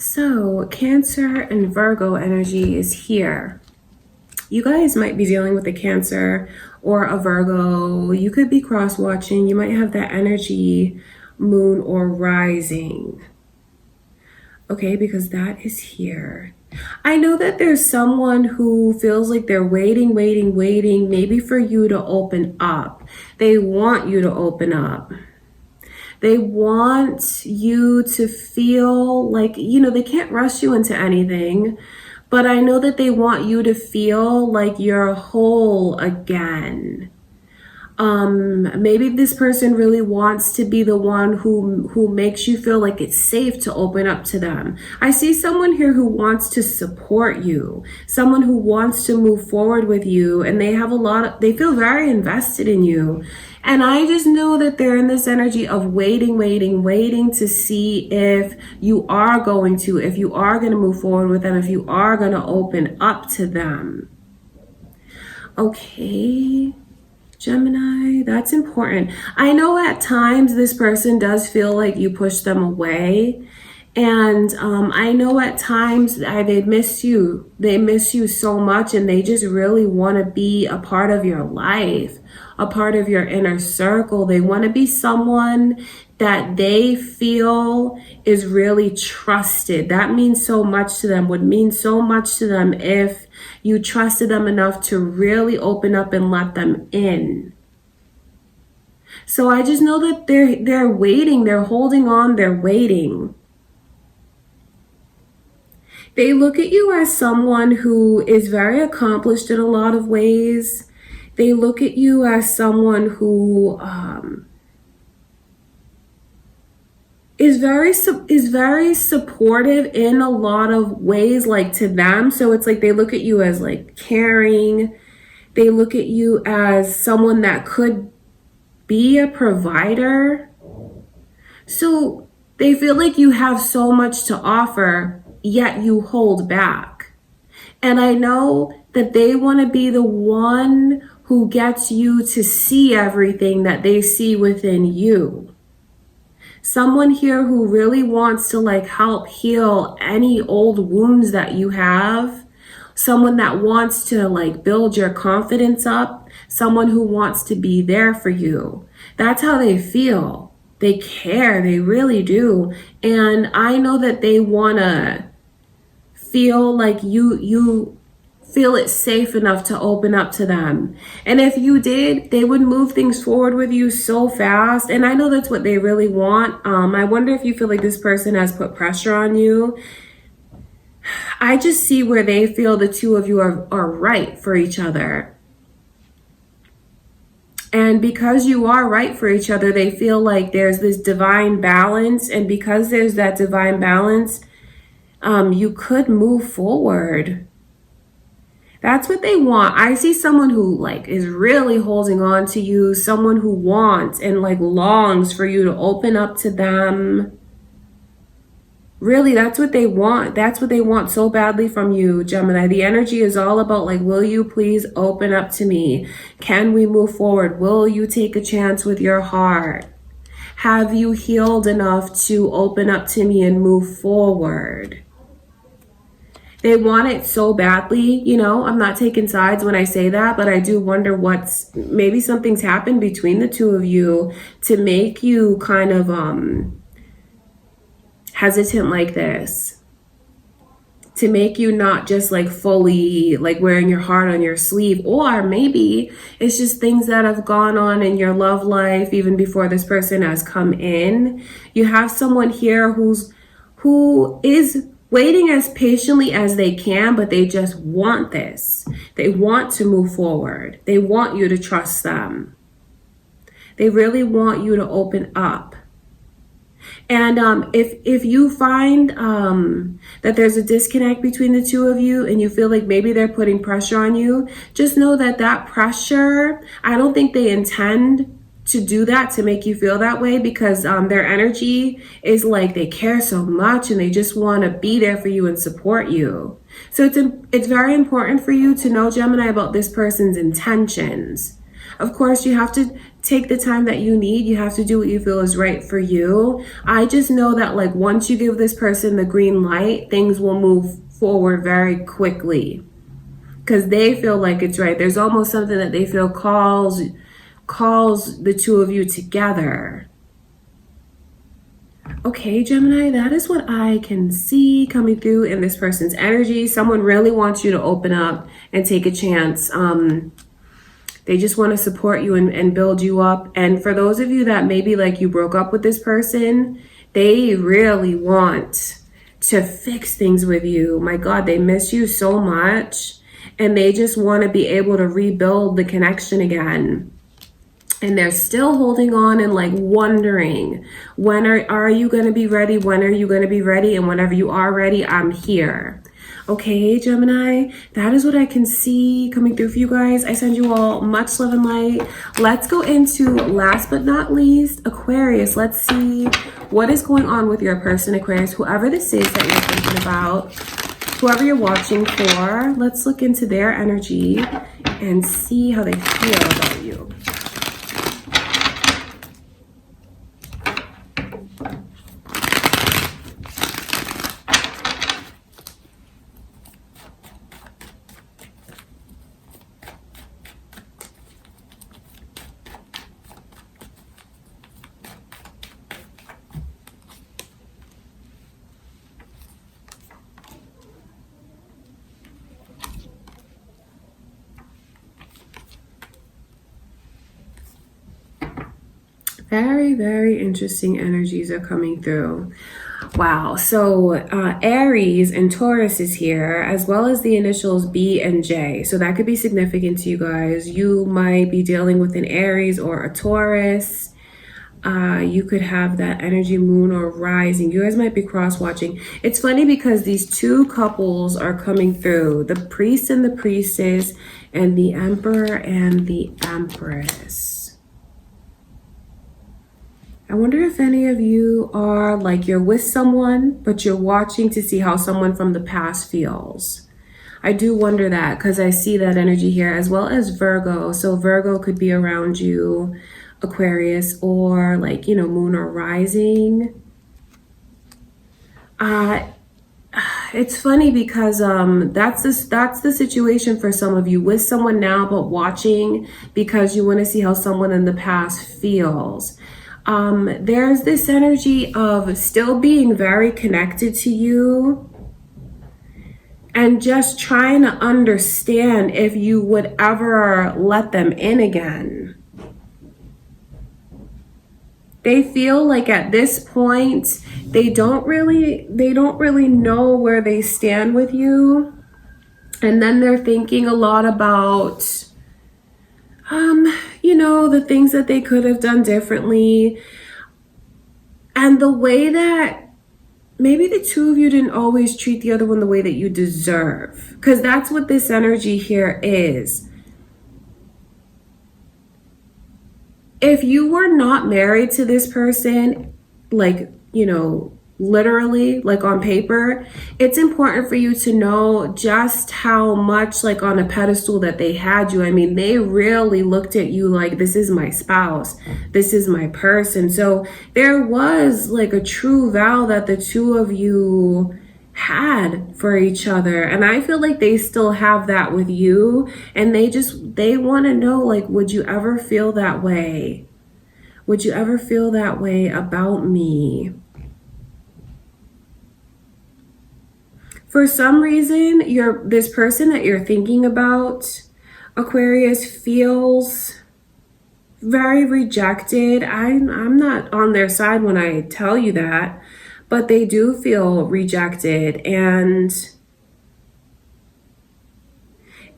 So Cancer and Virgo energy is here. You guys might be dealing with a Cancer or a Virgo. You could be cross-watching. You might have that energy, moon or rising. Okay, because that is here. I know that there's someone who feels like they're waiting, maybe for you to open up. They want you to open up. They want you to feel like, they can't rush you into anything, but I know that they want you to feel like you're whole again. Maybe this person really wants to be the one who makes you feel like it's safe to open up to them. I see someone here who wants to support you, someone who wants to move forward with you, and they feel very invested in you. And I just know that they're in this energy of waiting to see if you are going to move forward with them, if you are going to open up to them. Okay. Gemini, that's important. I know at times this person does feel like you push them away. And I know at times they miss you. They miss you so much, and they just really want to be a part of your life, a part of your inner circle. They want to be someone that they feel is really trusted. That means so much to them, would mean so much to them if you trusted them enough to really open up and let them in. So I just know that they're waiting, they're holding on, they're waiting. They look at you as someone who is very accomplished in a lot of ways. They look at you as someone who is very supportive in a lot of ways, like to them. So it's like they look at you as like caring. They look at you as someone that could be a provider. So they feel like you have so much to offer, yet you hold back. And I know that they want to be the one who gets you to see everything that they see within you. Someone here who really wants to like help heal any old wounds that you have. Someone that wants to like build your confidence up. Someone who wants to be there for you. That's how they feel. They care, they really do. And I know that they want to feel like you feel it safe enough to open up to them. And if you did, they would move things forward with you so fast. And I know that's what they really want. I wonder if you feel like this person has put pressure on you. I just see where they feel the two of you are right for each other. And because you are right for each other, they feel like there's this divine balance. And because there's that divine balance, you could move forward. That's what they want. I see someone who like is really holding on to you, someone who wants and like longs for you to open up to them. Really, that's what they want. That's what they want so badly from you, Gemini. The energy is all about like, will you please open up to me? Can we move forward? Will you take a chance with your heart? Have you healed enough to open up to me and move forward? They want it so badly, you know. I'm not taking sides when I say that, but I do wonder maybe something's happened between the two of you to make you kind of hesitant like this, to make you not just like fully like wearing your heart on your sleeve. Or maybe it's just things that have gone on in your love life even before this person has come in. You have someone here who is waiting as patiently as they can, but they just want this. They want to move forward. They want you to trust them. They really want you to open up. And if you find that there's a disconnect between the two of you and you feel like maybe they're putting pressure on you, just know that that pressure, I don't think they intend to do that to make you feel that way, because their energy is like they care so much and they just want to be there for you and support you. So it's very important for you to know, Gemini, about this person's intentions. Of course, you have to take the time that you need. You have to do what you feel is right for you. I just know that like once you give this person the green light, things will move forward very quickly because they feel like it's right. There's almost something that they feel calls the two of you together. Okay, Gemini, that is what I can see coming through in this person's energy. Someone really wants you to open up and take a chance. They just want to support you and build you up. And for those of you that maybe like you broke up with this person, they really want to fix things with you. My God, they miss you so much. And they just want to be able to rebuild the connection again. And they're still holding on and like wondering, when are you going to be ready? When are you going to be ready? And whenever you are ready, I'm here. Okay, Gemini, that is what I can see coming through for you guys. I send you all much love and light. Let's go into, last but not least, Aquarius. Let's see what is going on with your person, Aquarius, whoever this is that you're thinking about, whoever you're watching for. Let's look into their energy and see how they feel about you. Very, very interesting energies are coming through. Wow. So Aries and Taurus is here, as well as the initials B and J. So that could be significant to you guys. You might be dealing with an Aries or a Taurus. You could have that energy moon or rising. You guys might be cross-watching. It's funny because these two couples are coming through. The priest and the priestess, and the emperor and the empress. I wonder if any of you are like you're with someone, but you're watching to see how someone from the past feels. I do wonder that because I see that energy here, as well as Virgo. So Virgo could be around you, Aquarius, or like, you know, moon or rising. It's funny because that's the situation for some of you, with someone now but watching because you want to see how someone in the past feels. There's this energy of still being very connected to you and just trying to understand if you would ever let them in again. They feel like at this point, they don't really know where they stand with you. And then they're thinking a lot about, you know, the things that they could have done differently. And the way that maybe the two of you didn't always treat the other one the way that you deserve. Because that's what this energy here is. If you were not married to this person, like, you know, literally, like on paper, it's important for you to know just how much, like on a pedestal that they had you. I mean, they really looked at you like, this is my spouse, this is my person. So there was like a true vow that the two of you had for each other, and I feel like they still have that with you, and they want to know, like, would you ever feel that way? Would you ever feel that way about me? For some reason, this person that you're thinking about, Aquarius, feels very rejected. I'm not on their side when I tell you that, but they do feel rejected, and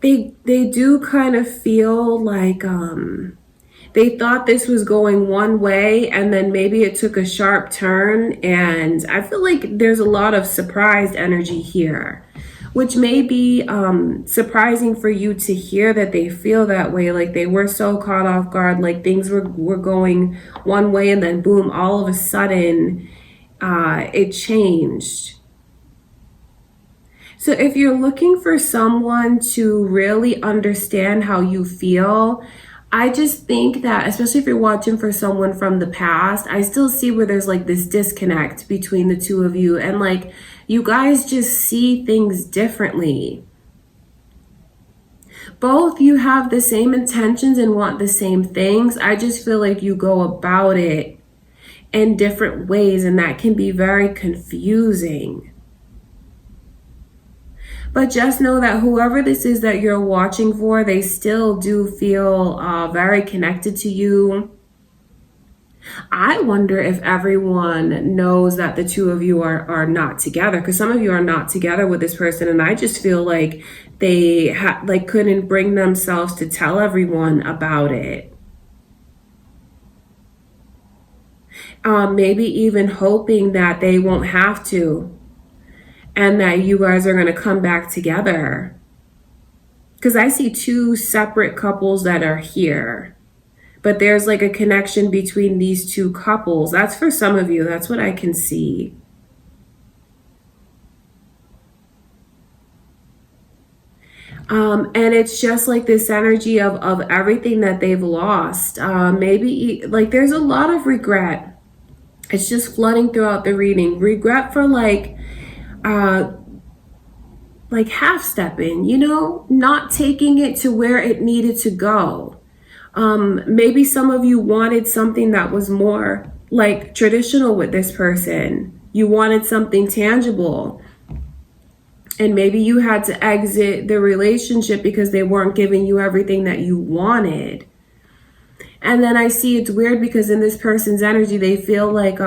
they do kind of feel like they thought this was going one way, and then maybe it took a sharp turn. And I feel like there's a lot of surprised energy here, which may be surprising for you to hear that they feel that way. Like they were so caught off guard, like things were going one way, and then boom, all of a sudden it changed. So if you're looking for someone to really understand how you feel, I just think that, especially if you're watching for someone from the past, I still see where there's like this disconnect between the two of you, and like you guys just see things differently. Both you have the same intentions and want the same things. I just feel like you go about it in different ways, and that can be very confusing. But just know that whoever this is that you're watching for, they still do feel very connected to you. I wonder if everyone knows that the two of you are not together, because some of you are not together with this person, and I just feel like they couldn't bring themselves to tell everyone about it. Maybe even hoping that they won't have to, and that you guys are going to come back together. Because I see two separate couples that are here, but there's like a connection between these two couples. That's for some of you. That's what I can see. And it's just like this energy of everything that they've lost. Maybe like there's a lot of regret. It's just flooding throughout the reading. Regret for like half stepping, you know, not taking it to where it needed to go. Maybe some of you wanted something that was more like traditional with this person. You wanted something tangible, and maybe you had to exit the relationship because they weren't giving you everything that you wanted. And then I see it's weird because in this person's energy, they feel like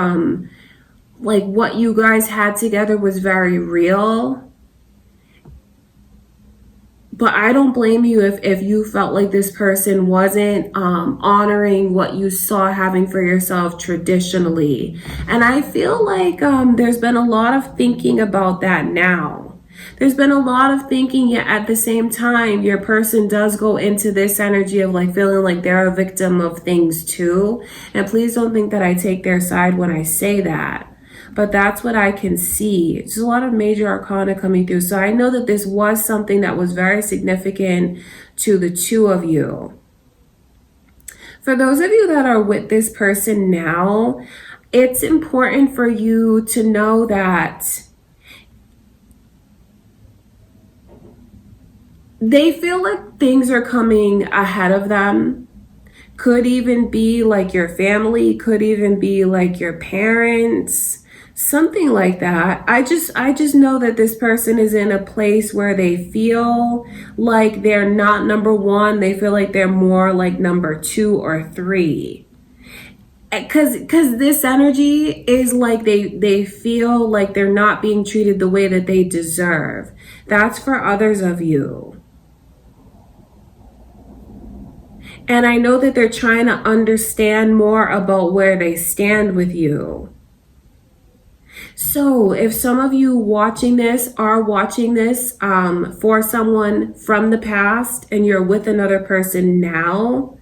what you guys had together was very real, But I don't blame you if you felt like this person wasn't honoring what you saw having for yourself traditionally. And I feel like there's been a lot of thinking about that now. There's been a lot of thinking, yet at the same time, your person does go into this energy of like feeling like they're a victim of things too. And please don't think that I take their side when I say that. But that's what I can see. There's a lot of major arcana coming through. So I know that this was something that was very significant to the two of you. For those of you that are with this person now, it's important for you to know that they feel like things are coming ahead of them. Could even be like your family, could even be like your parents. Something like that. I just know that this person is in a place where they feel like they're not number one. They feel like they're more like number 2 or 3. Cause this energy is like they feel like they're not being treated the way that they deserve. That's for others of you. And I know that they're trying to understand more about where they stand with you. So if some of you are watching this for someone from the past and you're with another person now,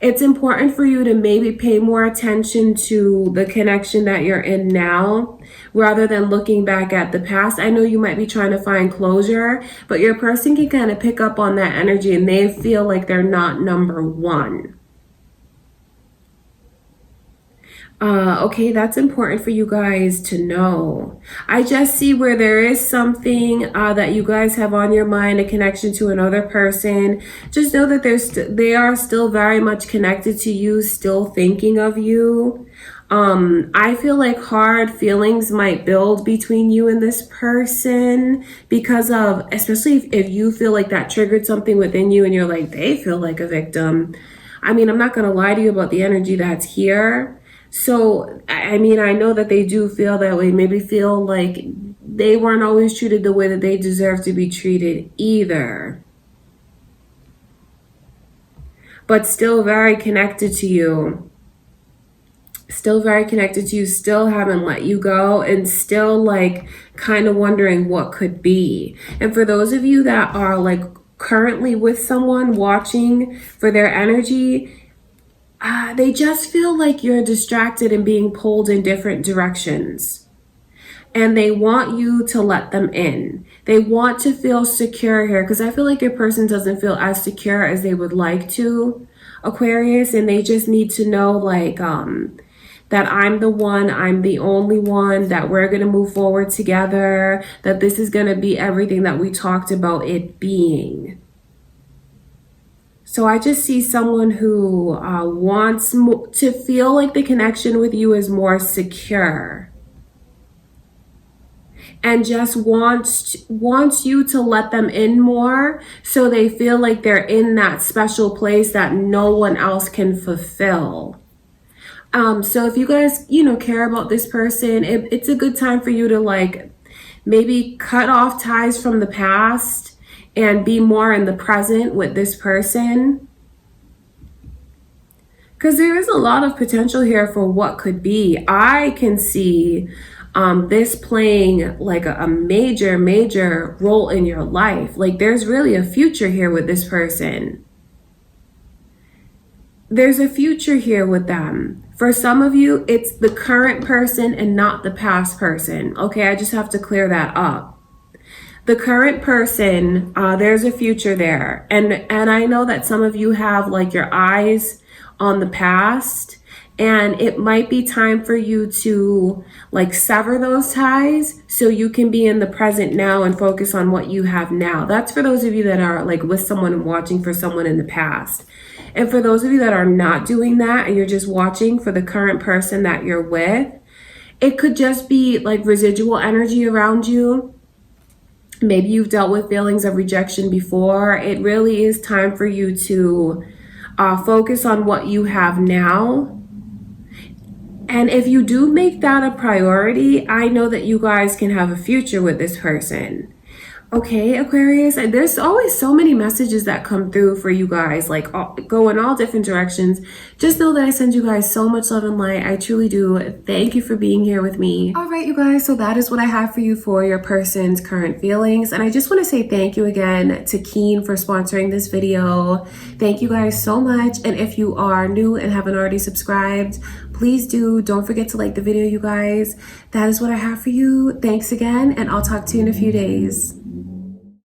it's important for you to maybe pay more attention to the connection that you're in now rather than looking back at the past. I know you might be trying to find closure, but your person can kind of pick up on that energy and they feel like they're not number one. Okay, that's important for you guys to know. I just see where there is something that you guys have on your mind, a connection to another person. Just know that they are still very much connected to you, still thinking of you. I feel like hard feelings might build between you and this person because of, especially if you feel like that triggered something within you and you're like, they feel like a victim. I mean, I'm not going to lie to you about the energy that's here. So, I mean, I know that they do feel that way, maybe feel like they weren't always treated the way that they deserve to be treated either. But still very connected to you. Still very connected to you, still haven't let you go, and still like kind of wondering what could be. And for those of you that are like currently with someone watching for their energy, they just feel like you're distracted and being pulled in different directions. And they want you to let them in. They want to feel secure here because I feel like your person doesn't feel as secure as they would like to, Aquarius. And they just need to know like that I'm the one, I'm the only one, that we're going to move forward together, that this is going to be everything that we talked about it being. So I just see someone who wants to feel like the connection with you is more secure. And just wants you to let them in more so they feel like they're in that special place that no one else can fulfill. So if you guys, care about this person, it's a good time for you to like maybe cut off ties from the past and be more in the present with this person. Because there is a lot of potential here for what could be. I can see this playing like a major, major role in your life. Like there's really a future here with this person. There's a future here with them. For some of you, it's the current person and not the past person. Okay, I just have to clear that up. The current person, there's a future there. And I know that some of you have like your eyes on the past, and it might be time for you to like sever those ties so you can be in the present now and focus on what you have now. That's for those of you that are like with someone and watching for someone in the past. And for those of you that are not doing that and you're just watching for the current person that you're with, it could just be like residual energy around you. Maybe you've dealt with feelings of rejection before. It really is time for you to focus on what you have now. And if you do make that a priority, I know that you guys can have a future with this person. Okay, Aquarius, and there's always so many messages that come through for you guys, like go in all different directions. Just know that I send you guys so much love and light. I truly do. Thank you for being here with me. All right, you guys, so that is what I have for you for your person's current feelings. And I just want to say thank you again to Keen for sponsoring this video. Thank you guys so much. And if you are new and haven't already subscribed, please do. Don't forget to like the video, you guys. That is what I have for you. Thanks again, and I'll talk to you in a few days.